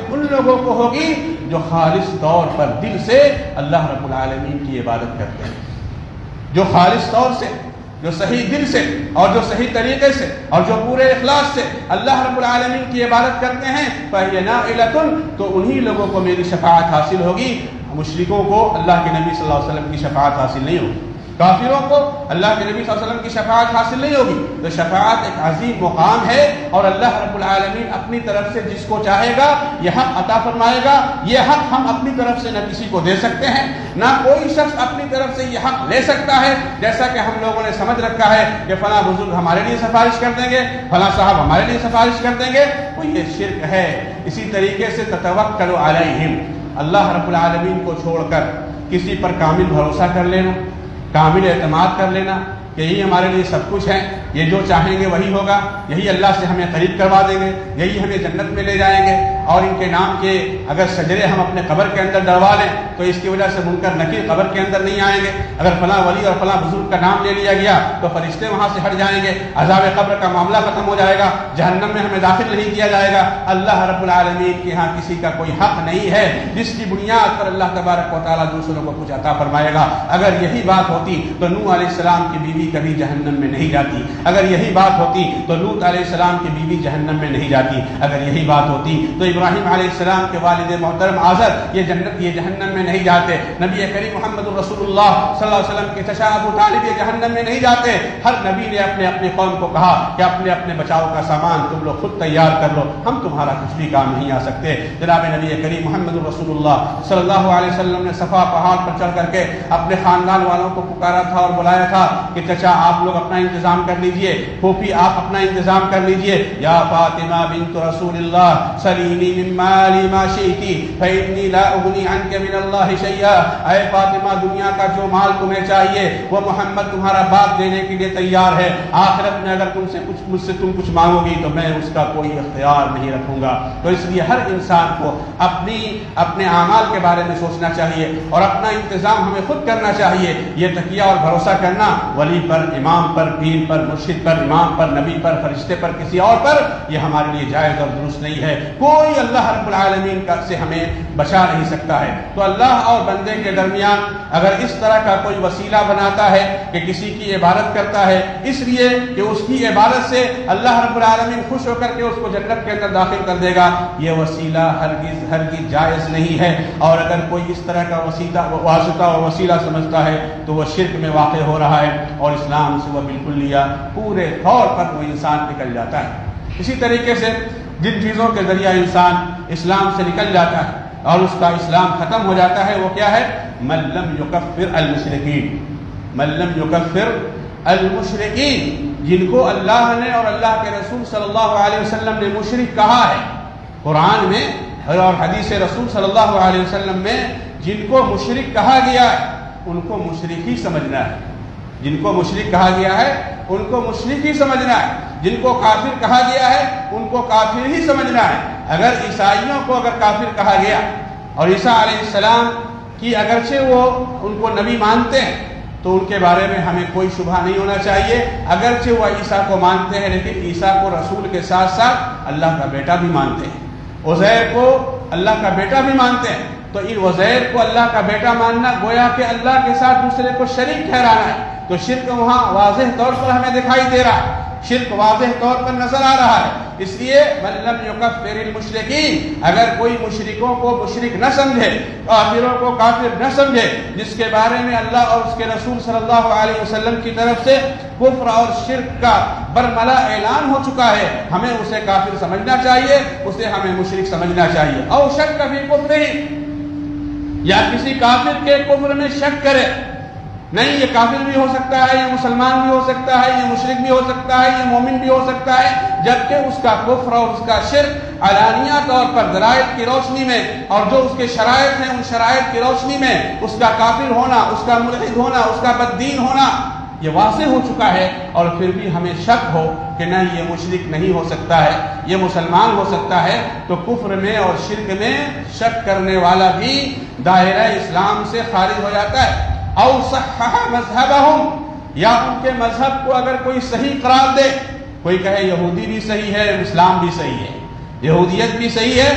ان لوگوں کو ہوگی جو خالص طور پر دل سے اللہ رب العالمین کی عبادت کرتے ہیں، جو خالص طور سے، جو صحیح دل سے اور جو صحیح طریقے سے اور جو پورے اخلاص سے اللہ رب العالمین کی عبادت کرتے ہیں، فَهِيَ نَائِلَةٌ، تو انہی لوگوں کو میری شفاعت حاصل ہوگی۔ مشرکوں کو اللہ کے نبی صلی اللہ علیہ وسلم کی شفاعت حاصل نہیں ہوگی۔ کافروں کو اللہ کے نبی صلی اللہ علیہ وسلم کی شفاعت حاصل نہیں ہوگی. تو شفاعت ایک عظیم مقام ہے اور اللہ رب العالمین اپنی طرف سے جس کو چاہے گا یہ حق عطا فرمائے گا. یہ حق ہم اپنی طرف سے نہ کسی کو دے سکتے ہیں، نہ کوئی شخص اپنی طرف سے یہ حق لے سکتا ہے. جیسا کہ ہم لوگوں نے سمجھ رکھا ہے کہ فلاں بزرگ ہمارے لیے سفارش کر دیں گے، فلاں صاحب ہمارے لیے سفارش کر دیں گے، تو یہ شرک ہے. اسی طریقے سے تتوکل علیہم، اللہ رب العالمین کو چھوڑ کر کسی پر کامل بھروسہ کر لینا، کامل اعتماد کر لینا کہ یہی ہمارے لیے سب کچھ ہے، یہ جو چاہیں گے وہی ہوگا، یہی اللہ سے ہمیں قریب کروا دیں گے، یہی ہمیں جنت میں لے جائیں گے. اور ان کے نام کے اگر شجرے ہم اپنے قبر کے اندر ڈلوا لیں تو اس کی وجہ سے منکر نکیر قبر کے اندر نہیں آئیں گے. اگر فلاں ولی اور فلاں بزرگ کا نام لے لیا گیا تو فرشتے وہاں سے ہٹ جائیں گے، عذاب قبر کا معاملہ ختم ہو جائے گا، جہنم میں ہمیں داخل نہیں کیا جائے گا. اللہ رب العالمین کے ہاں کسی کا کوئی حق نہیں ہے جس کی بنیاد پر اللہ تبارک و تعالیٰ دوسروں کو کچھ عطا فرمائے گا. اگر یہی بات ہوتی تو نوح علیہ السلام کی بیوی کبھی جہنم میں نہیں جاتی. اگر یہی بات ہوتی تو لوط علیہ السلام کی بیوی جہنم میں نہیں جاتی. اگر یہی بات ہوتی تو ابراہیم علیہ السلام کے والد محترم آزر یہ جہنم میں نہیں جاتے. نبی کریم محمد رسول اللہ صلی اللہ علیہ وسلم کے چچا ابو طالب یہ جہنم میں نہیں جاتے. ہر نبی نے اپنے اپنے قوم کو کہا کہ اپنے اپنے بچاؤ کا سامان تم لوگ خود تیار کر لو، ہم تمہارا کچھ بھی کام نہیں آ سکتے. جناب نبی کریم محمد رسول اللہ صلی اللہ علیہ وسلم نے صفا پہاڑ پر چڑھ کر کے اپنے خاندان والوں کو پکارا تھا اور بلایا تھا کہ چچا آپ لوگ اپنا انتظام کر لیجئے، پھوپھی آپ اپنا انتظام کر لیجئے. یا فاطمہ بنت رسول اللہ سلینی من مالی ما شئتی فإنی لا اغنی عنک من اللہ شیئا. اے فاطمہ دنیا کا جو مال تمہیں چاہیے وہ محمد تمہارا باپ دینے کے لیے تیار ہے. آخرت میں اگر مجھ سے تم کچھ مانگو گی تو میں اس کا کوئی اختیار نہیں رکھوں گا. تو اس لیے ہر انسان کو اپنے اعمال کے بارے میں سوچنا چاہیے اور اپنا انتظام ہمیں خود کرنا چاہیے. یہ تکیہ اور بھروسہ کرنا ولی پر، امام پر، پیر پر، مرشد پر، امام پر، نبی پر، فرشتے پر، کسی اور پر، یہ ہمارے لیے جائز اور درست نہیں ہے. کوئی اللہ رب العالمین کا سے ہمیں بچا نہیں سکتا ہے. تو اللہ اور بندے کے درمیان اگر اس طرح کا کوئی وسیلہ بناتا ہے کہ کسی کی عبادت کرتا ہے اس لیے کہ اس کی عبادت سے اللہ رب العالمین خوش ہو کر کے اس کو جنت کے اندر داخل کر دے گا، یہ وسیلہ ہرگز جائز نہیں ہے. اور اگر کوئی اس طرح کا واسطہ اور وسیلہ سمجھتا ہے تو وہ شرک میں واقع ہو رہا ہے اور اسلام سے وہ بالکل لیا پورے طور پر وہ انسان نکل جاتا ہے. اسی طریقے سے جن چیزوں کے ذریعہ انسان اسلام سے نکل جاتا ہے اور اس کا اسلام ختم ہو جاتا ہے وہ کیا ہے؟ من لم یکفر المشرکین، من لم یکفر المشرکین، جن کو اللہ نے اور اللہ کے رسول صلی اللہ علیہ وسلم نے مشرک کہا ہے. قرآن میں اور حدیث رسول صلی اللہ علیہ وسلم میں جن کو مشرک کہا گیا ہے ان کو مشرک ہی سمجھنا ہے. جن کو مشرک کہا گیا ہے ان کو مشرک ہی سمجھنا ہے. جن کو کافر کہا گیا ہے ان کو کافر ہی سمجھنا ہے. اگر عیسائیوں کو اگر کافر کہا گیا اور عیسیٰ علیہ السلام کی اگرچہ وہ ان کو نبی مانتے ہیں تو ان کے بارے میں ہمیں کوئی شبہ نہیں ہونا چاہیے. اگرچہ وہ عیسیٰ کو مانتے ہیں لیکن عیسیٰ کو رسول کے ساتھ ساتھ اللہ کا بیٹا بھی مانتے ہیں. عزیر کو اللہ کا بیٹا بھی مانتے ہیں. تو ان عزیر کو اللہ کا بیٹا ماننا گویا کہ اللہ کے ساتھ دوسرے کو شریک ٹھہرانا ہے. تو شرک وہاں واضح طور پر ہمیں دکھائی دے رہا ہے، شرک واضح طور پر نظر آ رہا ہے. اس لیے من لم یکفر المشرکین، اگر کوئی مشرکوں کو مشرک نہ سمجھے، کافروں کو کافر نہ سمجھے، جس کے بارے میں اللہ اور اس کے رسول صلی اللہ علیہ وسلم کی طرف سے کفر اور شرک کا برملا اعلان ہو چکا ہے، ہمیں اسے کافر سمجھنا چاہیے، اسے ہمیں مشرک سمجھنا چاہیے. اور شک فی کفرہ، یا کسی کافر کے کفر میں شک کرے، نہیں یہ کافر بھی ہو سکتا ہے، یہ مسلمان بھی ہو سکتا ہے، یہ مشرک بھی ہو سکتا ہے، یہ مومن بھی ہو سکتا ہے، جبکہ اس کا کفر اور اس کا شرک علانیہ طور پر دلائل کی روشنی میں اور جو اس کے شرائط ہیں ان شرائط کی روشنی میں اس کا کافر ہونا، اس کا ملحد ہونا، اس کا بددین ہونا یہ واضح ہو چکا ہے. اور پھر بھی ہمیں شک ہو کہ نہیں یہ مشرک نہیں ہو سکتا ہے، یہ مسلمان ہو سکتا ہے، تو کفر میں اور شرک میں شک کرنے والا بھی دائرہ اسلام سے خارج ہو جاتا ہے. او صحح مذہبہم، یا ان کے مذہب کو اگر کوئی صحیح قرار دے، کوئی کہے یہودی بھی صحیح ہے، اسلام بھی صحیح ہے، یہودیت بھی صحیح ہے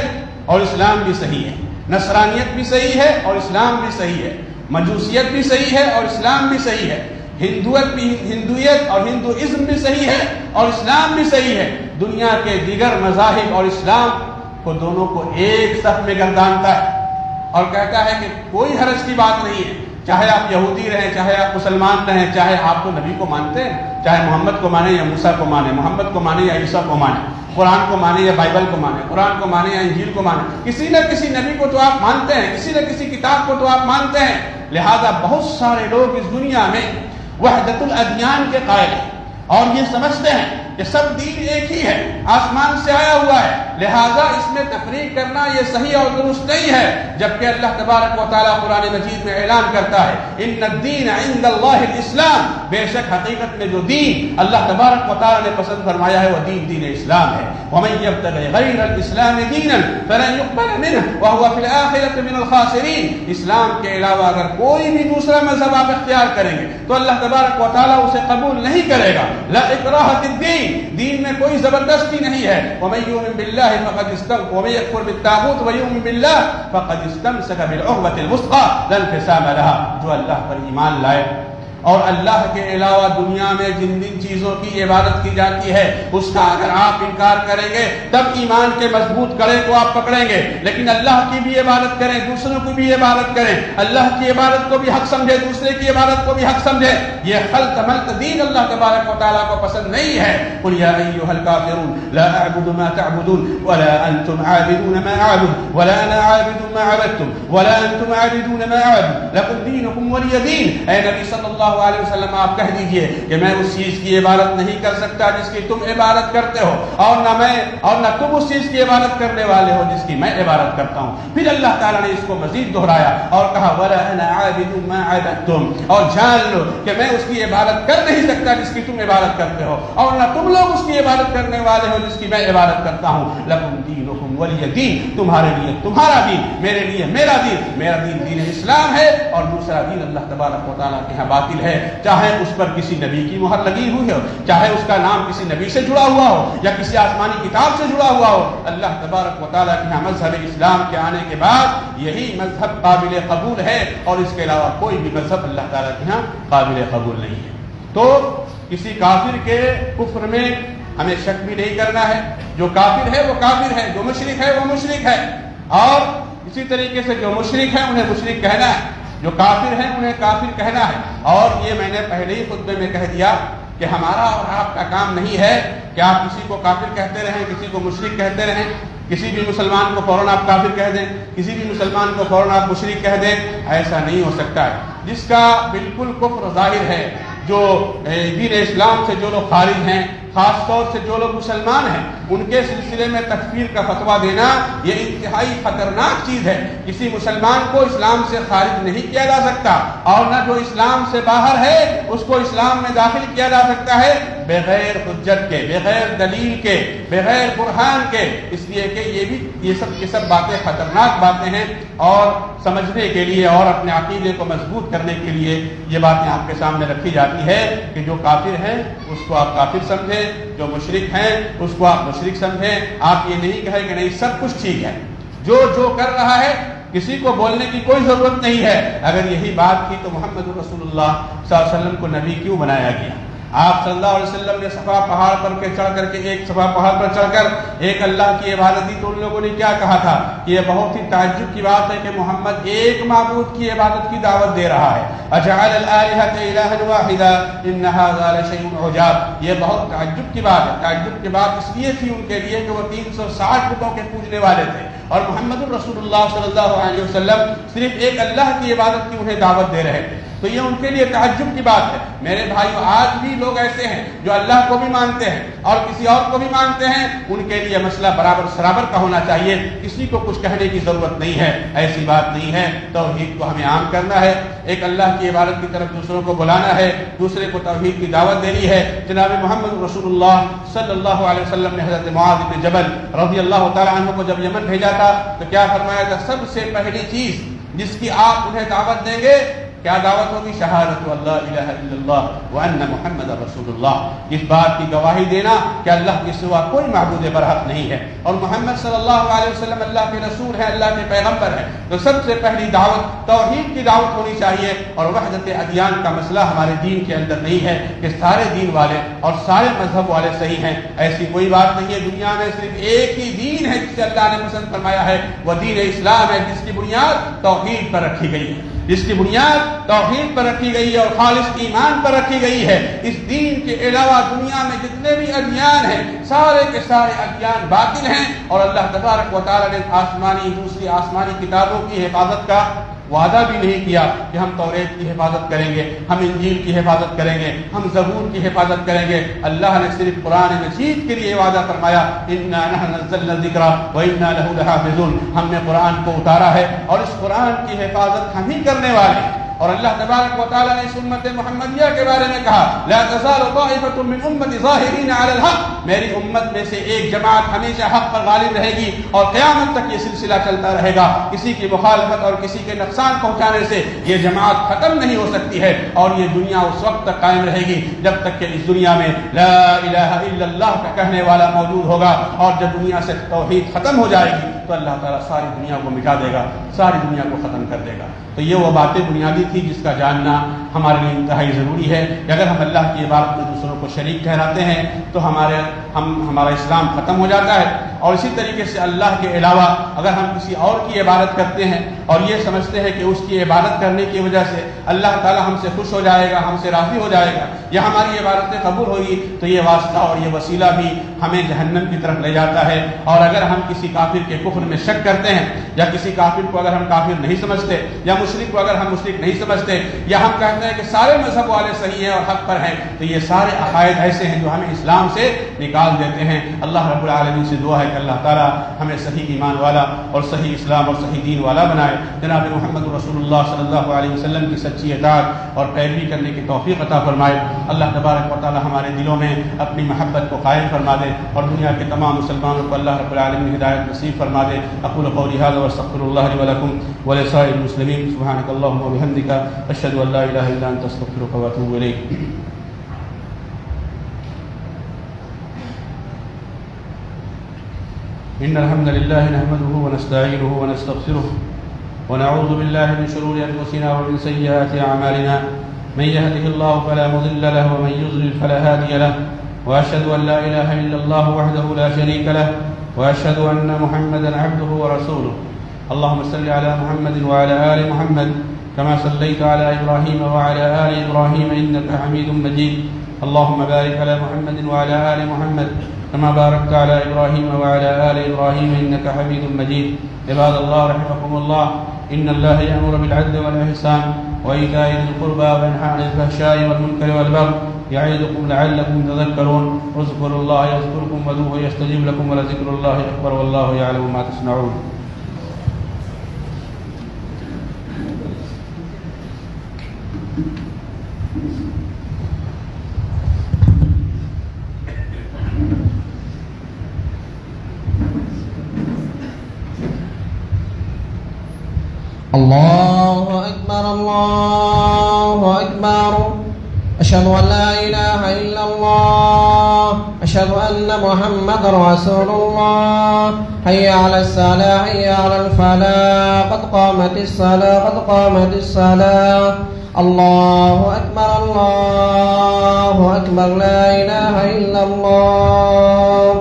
اور اسلام بھی صحیح ہے، نصرانیت بھی صحیح ہے اور اسلام بھی صحیح ہے، مجوسیت بھی صحیح ہے اور اسلام بھی صحیح ہے، ہندویت اور ہندوازم بھی صحیح ہے اور اسلام بھی صحیح ہے. دنیا کے دیگر مذاہب اور اسلام کو دونوں کو ایک صف میں گردانتا ہے اور کہتا ہے کہ کوئی حرج کی بات نہیں ہے. چاہے آپ یہودی رہیں، چاہے آپ مسلمان رہیں، چاہے آپ تو نبی کو مانتے ہیں، چاہے محمد کو مانیں یا موسیٰ کو مانیں، محمد کو مانیں یا عیسیٰ کو مانیں، قرآن کو مانیں یا بائبل کو مانیں، قرآن کو مانیں یا انجیل کو مانیں، کسی نہ کسی نبی کو تو آپ مانتے ہیں، کسی نہ کسی کتاب کو تو آپ مانتے ہیں۔ لہذا بہت سارے لوگ اس دنیا میں وحدت الادیان کے قائل ہیں اور یہ سمجھتے ہیں کہ سب دین ایک ہی ہے، آسمان سے آیا ہوا ہے، لہذا اس میں تفریق کرنا یہ صحیح اور درست نہیں ہے، جبکہ اللہ تبارک و تعالیٰ قرآن مجید میں اعلان کرتا ہے ان الدین عند اللہ الاسلام، بے شک حقیقت میں جو دین اللہ تبارک و تعالیٰ نے پسند فرمایا ہے وہ دین اسلام ہے۔ ومن یبتغی غیر الاسلام دینا فلن يقبل منه وهو في الآخرة من الخاسرین، اسلام کے علاوہ اگر کوئی بھی دوسرا مذہب آپ اختیار کریں گے تو اللہ تبارک و تعالیٰ اسے قبول نہیں کرے گا۔ لا اکراہ فی الدین، دین میں کوئی زبردستی نہیں ہے۔ ومن یؤمن باللہ فقد استمسک ومن یکفر بالطاغوت ویؤمن باللہ فقد استمسک بالعروۃ الوثقی لا انفصام لها، جو اللہ پر ایمان لائے اور اللہ کے علاوہ دنیا میں جن جن چیزوں کی عبادت کی جاتی ہے اس کا اگر آپ انکار کریں گے تب ایمان کے مضبوط کڑے کو آپ پکڑیں گے، لیکن اللہ کی بھی عبادت کریں، دوسروں کی بھی عبادت کریں، اللہ کی عبادت کو بھی حق سمجھے، دوسرے کی عبادت کو بھی حق سمجھے، یہ خلط ملط دین اللہ تبارک و تعالیٰ کو پسند نہیں ہے۔ قل یا ایھا الکافرون لا اعبد ما تعبدون ولا انتم عابدون ما اعبد ولا انا عابد ما عبدتم ولا انتم عابدون ما اعبد لکم دینکم ولی دین۔ اے نبی صلی اللہ علیہ وسلم آپ کہہ دیجئے کہ میں اس چیز کی عبادت نہیں کر سکتا جس کی تم عبادت کرتے ہو، اور نہ تم اس چیز کی عبادت کرنے والے ہو جس کی میں عبادت کرتا ہوں۔ پھر اللہ تعالیٰ نے اس کو مزید دہرایا اور کہا وَلَا أَنَا عَابِدٌ مَا عَبَدتُّمْ، اور جان لو کہ میں اس کی عبادت کر نہیں سکتا جس کی تم عبادت کرتے ہو، اور نہ تم لوگ اس کی عبادت کرنے والے ہو جس کی میں عبادت کرتا ہوں۔ لَكُمْ دِينُكُمْ وَلِيَ دِينِ، تمہارے لیے تمہارا دین، میرے لیے میرا دین، میرا دین دین اسلام ہے اور دوسرا دین اللہ تبارک و تعالیٰ کے ہاں باطل ہے، چاہے اس پر کسی نبی کی مہر لگی ہوئی ہو، چاہے اس کا نام کسی نبی سے جڑا ہوا ہو یا کسی آسمانی کتاب سے جڑا ہوا ہو، اللہ تبارک و تعالیٰ کے ہاں مذہب اسلام کے آنے کے بعد یہی مذہب قابل قبول ہے اور اس کے علاوہ کوئی بھی مذہب اللہ تعالیٰ کے ہاں قابل قبول نہیں ہے۔ تو کسی کافر کے کفر میں ہمیں شک بھی نہیں کرنا ہے، جو کافر ہے وہ کافر ہے، جو مشرک ہے وہ مشرک ہے، اور اسی طریقے سے جو مشرک ہے انہیں مشرک کہنا ہے، جو کافر ہیں انہیں کافر کہنا ہے۔ اور یہ میں نے پہلے ہی خطبے میں کہہ دیا کہ ہمارا اور آپ کا کام نہیں ہے کہ آپ کسی کو کافر کہتے رہیں، کسی کو مشرک کہتے رہیں، کسی بھی مسلمان کو فوراً آپ کافر کہہ دیں، کسی بھی مسلمان کو فوراً آپ مشرک کہہ دیں، ایسا نہیں ہو سکتا ہے۔ جس کا بالکل کفر ظاہر ہے، جو دین اسلام سے جو لوگ خارج ہیں، خاص طور سے جو لوگ مسلمان ہیں، ان کے سلسلے میں تکفیر کا فتویٰ دینا یہ انتہائی خطرناک چیز ہے۔ کسی مسلمان کو اسلام سے خارج نہیں کیا جا سکتا، اور نہ جو اسلام سے باہر ہے اس کو اسلام میں داخل کیا جا سکتا ہے بغیر حجت کے، بغیر دلیل کے، بغیر برہان کے، اس لیے کہ یہ سب کی سب باتیں خطرناک باتیں ہیں، اور سمجھنے کے لیے اور اپنے عقیدے کو مضبوط کرنے کے لیے یہ باتیں آپ کے سامنے رکھی جاتی ہے کہ جو کافر ہیں اس کو آپ کافر سمجھیں، جو مشرک ہیں اس کو آپ مشرک سمجھیں۔ آپ یہ نہیں کہیں کہ نہیں سب کچھ ٹھیک ہے، جو کر رہا ہے کسی کو بولنے کی کوئی ضرورت نہیں ہے۔ اگر یہی بات تھی تو محمد رسول اللہ صلی اللہ علیہ وسلم کو نبی کیوں بنایا گیا؟ آپ صلی اللہ علیہ وسلم نے صفا پہاڑ پر چڑھ کر کے صفا پہاڑ پر چڑھ کر ایک اللہ کی عبادت دی تو ان لوگوں نے کیا کہا تھا کہ یہ بہت ہی تعجب کی بات ہے کہ محمد ایک معبود کی عبادت کی دعوت دے رہا ہے۔ اجعل الآلہۃ الہا واحدا ان ھذا لشیء عجاب، یہ بہت تعجب کی بات ہے۔ تعجب کی بات اس لیے تھی ان کے لیے کہ وہ 360 بتوں کے پوجنے والے تھے، اور محمد الرسول اللہ صلی اللہ علیہ وسلم صرف ایک اللہ کی عبادت کی انہیں دعوت دے رہے تھے، تو یہ ان کے لیے تعجب کی بات ہے۔ میرے بھائیو، آج بھی لوگ ایسے ہیں جو اللہ کو بھی مانتے ہیں اور کسی اور کو بھی مانتے ہیں، ان کے لیے مسئلہ برابر سرابر کا ہونا چاہیے، کسی کو کچھ کہنے کی ضرورت نہیں ہے، ایسی بات نہیں ہے۔ توحید کو ہمیں عام کرنا ہے، ایک اللہ کی عبادت کی طرف دوسروں کو بلانا ہے، دوسرے کو توحید کی دعوت دینی ہے۔ جناب محمد رسول اللہ صلی اللہ علیہ وسلم نے حضرت معاذ بن جبل رضی اللہ تعالی عنہ کو جب یمن بھیجا تھا تو کیا فرمایا تھا؟ سب سے پہلی چیز جس کی آپ انہیں دعوت دیں گے کیا دعوت ہوگی؟ شہادت اللہ الہ الا اللہ وان محمد رسول اللہ، اس بات کی گواہی دینا کہ اللہ کے سوا کوئی معبود برحق نہیں ہے اور محمد صلی اللہ علیہ وسلم اللہ کے رسول ہے، اللہ کے پیغمبر ہے۔ تو سب سے پہلی دعوت توحید کی دعوت ہونی چاہیے، اور وحدت ادیان کا مسئلہ ہمارے دین کے اندر نہیں ہے کہ سارے دین والے اور سارے مذہب والے صحیح ہیں، ایسی کوئی بات نہیں ہے۔ دنیا میں صرف ایک ہی دین ہے جسے اللہ نے پسند فرمایا ہے، وہ دین اسلام ہے، جس کی بنیاد توحید پر رکھی گئی ہے۔ جس کی بنیاد توحید پر رکھی گئی ہے اور خالص ایمان پر رکھی گئی ہے. اس دین کے علاوہ دنیا میں جتنے بھی ادیان ہیں سارے کے سارے ادیان باطل ہیں. اور اللہ تبارک و تعالی نے دوسری آسمانی کتابوں کی حفاظت کا وعدہ بھی نہیں کیا کہ ہم توریت کی حفاظت کریں گے, ہم انجیل کی حفاظت کریں گے, ہم زبور کی حفاظت کریں گے. اللہ نے صرف قرآن مجید کے لیے وعدہ فرمایا انا نحن نزلنا الذکر وانا لہ لحافظون, ہم نے قرآن کو اتارا ہے اور اس قرآن کی حفاظت ہم ہی کرنے والے ہیں. اور اللہ تبارک و تعالی نے اس امت محمدیہ کے بارے میں کہا لا تزال طائفة من امتی ظاہرین علی الحق, میری امت میں سے ایک جماعت ہمیشہ حق پر غالب رہے گی اور قیامت تک یہ سلسلہ چلتا رہے گا. کسی کی مخالفت اور کسی کے نقصان پہنچانے سے یہ جماعت ختم نہیں ہو سکتی ہے. اور یہ دنیا اس وقت تک قائم رہے گی جب تک کہ اس دنیا میں لا الہ الا اللہ کا کہنے والا موجود ہوگا. اور جب دنیا سے توحید ختم ہو جائے گی تو اللہ تعالیٰ ساری دنیا کو مٹا دے گا, ساری دنیا کو ختم کر دے گا. تو یہ وہ باتیں بنیادی تھی جس کا جاننا ہمارے لیے انتہائی ضروری ہے. اگر ہم اللہ کی عبادت میں دوسروں کو شریک ٹھہراتے ہیں تو ہمارا اسلام ختم ہو جاتا ہے. اور اسی طریقے سے اللہ کے علاوہ اگر ہم کسی اور کی عبادت کرتے ہیں اور یہ سمجھتے ہیں کہ اس کی عبادت کرنے کی وجہ سے اللہ تعالیٰ ہم سے خوش ہو جائے گا, ہم سے راضی ہو جائے گا یا ہماری عبادتیں قبول ہوگی, تو یہ واسطہ اور یہ وسیلہ بھی ہمیں جہنم کی طرف لے جاتا ہے. اور اگر ہم کسی کافر کے کفر میں شک کرتے ہیں یا کسی کافر کو اگر ہم کافر نہیں سمجھتے یا مشرک کو اگر ہم مشرک نہیں سمجھتے یا ہم کہتے ہیں کہ سارے مذہب والے صحیح ہیں اور حق پر ہیں, تو یہ سارے عقائد ایسے ہیں جو ہمیں اسلام سے نکال دیتے ہیں. اللہ رب العالمین سے دعا ہے کہ اللہ تعالیٰ ہمیں صحیح ایمان والا اور صحیح اسلام اور صحیح دین والا بنائے. جناب محمد رسول اللہ صلی اللہ علیہ وسلم کی سچی اطاعت اور پیروی کرنے کی توفیق عطا فرمائے. اللہ تبارک و تعالیٰ ہمارے دلوں میں اپنی محبت کو قائم فرما دے اور دنیا کے تمام مسلمانوں کو اللہ رب العالمین ہدایت نصیب فرما دے. اقول قولی ھذا واستغفر اللہ لي ولكم ولسائر المسلمين. سبحانك اللهم وبحمدك اشهد ان لا اله الا انت استغفرك واتوب اليك. إن الحمد لله نحمده ونستعينه ونستغفره ونعوذ بالله من شرور أنفسنا ومن سيئات أعمالنا, من يهده الله فلا مضل له ومن يضلل فلا هادي له, وأشهد أن لا إله إلا الله وحده لا شريك له, وأشهد أن محمدا عبده ورسوله. اللهم صل على محمد وعلى آل محمد كما صليت على إبراهيم وعلى آل إبراهيم إنك حميد مجيد. اللهم بارك على محمد وعلى آل محمد كما باركت على إبراهيم وعلى آل إبراهيم إنك حميد مجيد. عباد الله رحمكم الله, إن الله يأمر بالعدل والإحسان وإيتاء ذي القربى وينهى عن الفحشاء والمنكر والبغي يعظكم لعلكم تذكرون. اذكروا الله يذكركم وادعوه يستجب لكم ولذكر الله أكبر والله يعلم ما تصنعون. الله أكبر الله أكبر. أشهد أن لا إله إلا الله, أشهد أن محمد رسول الله. حي على الصلاة حي على الفلاح, قد قامت الصلاة قد قامت الصلاة. الله أكبر الله أكبر, لا إله إلا الله.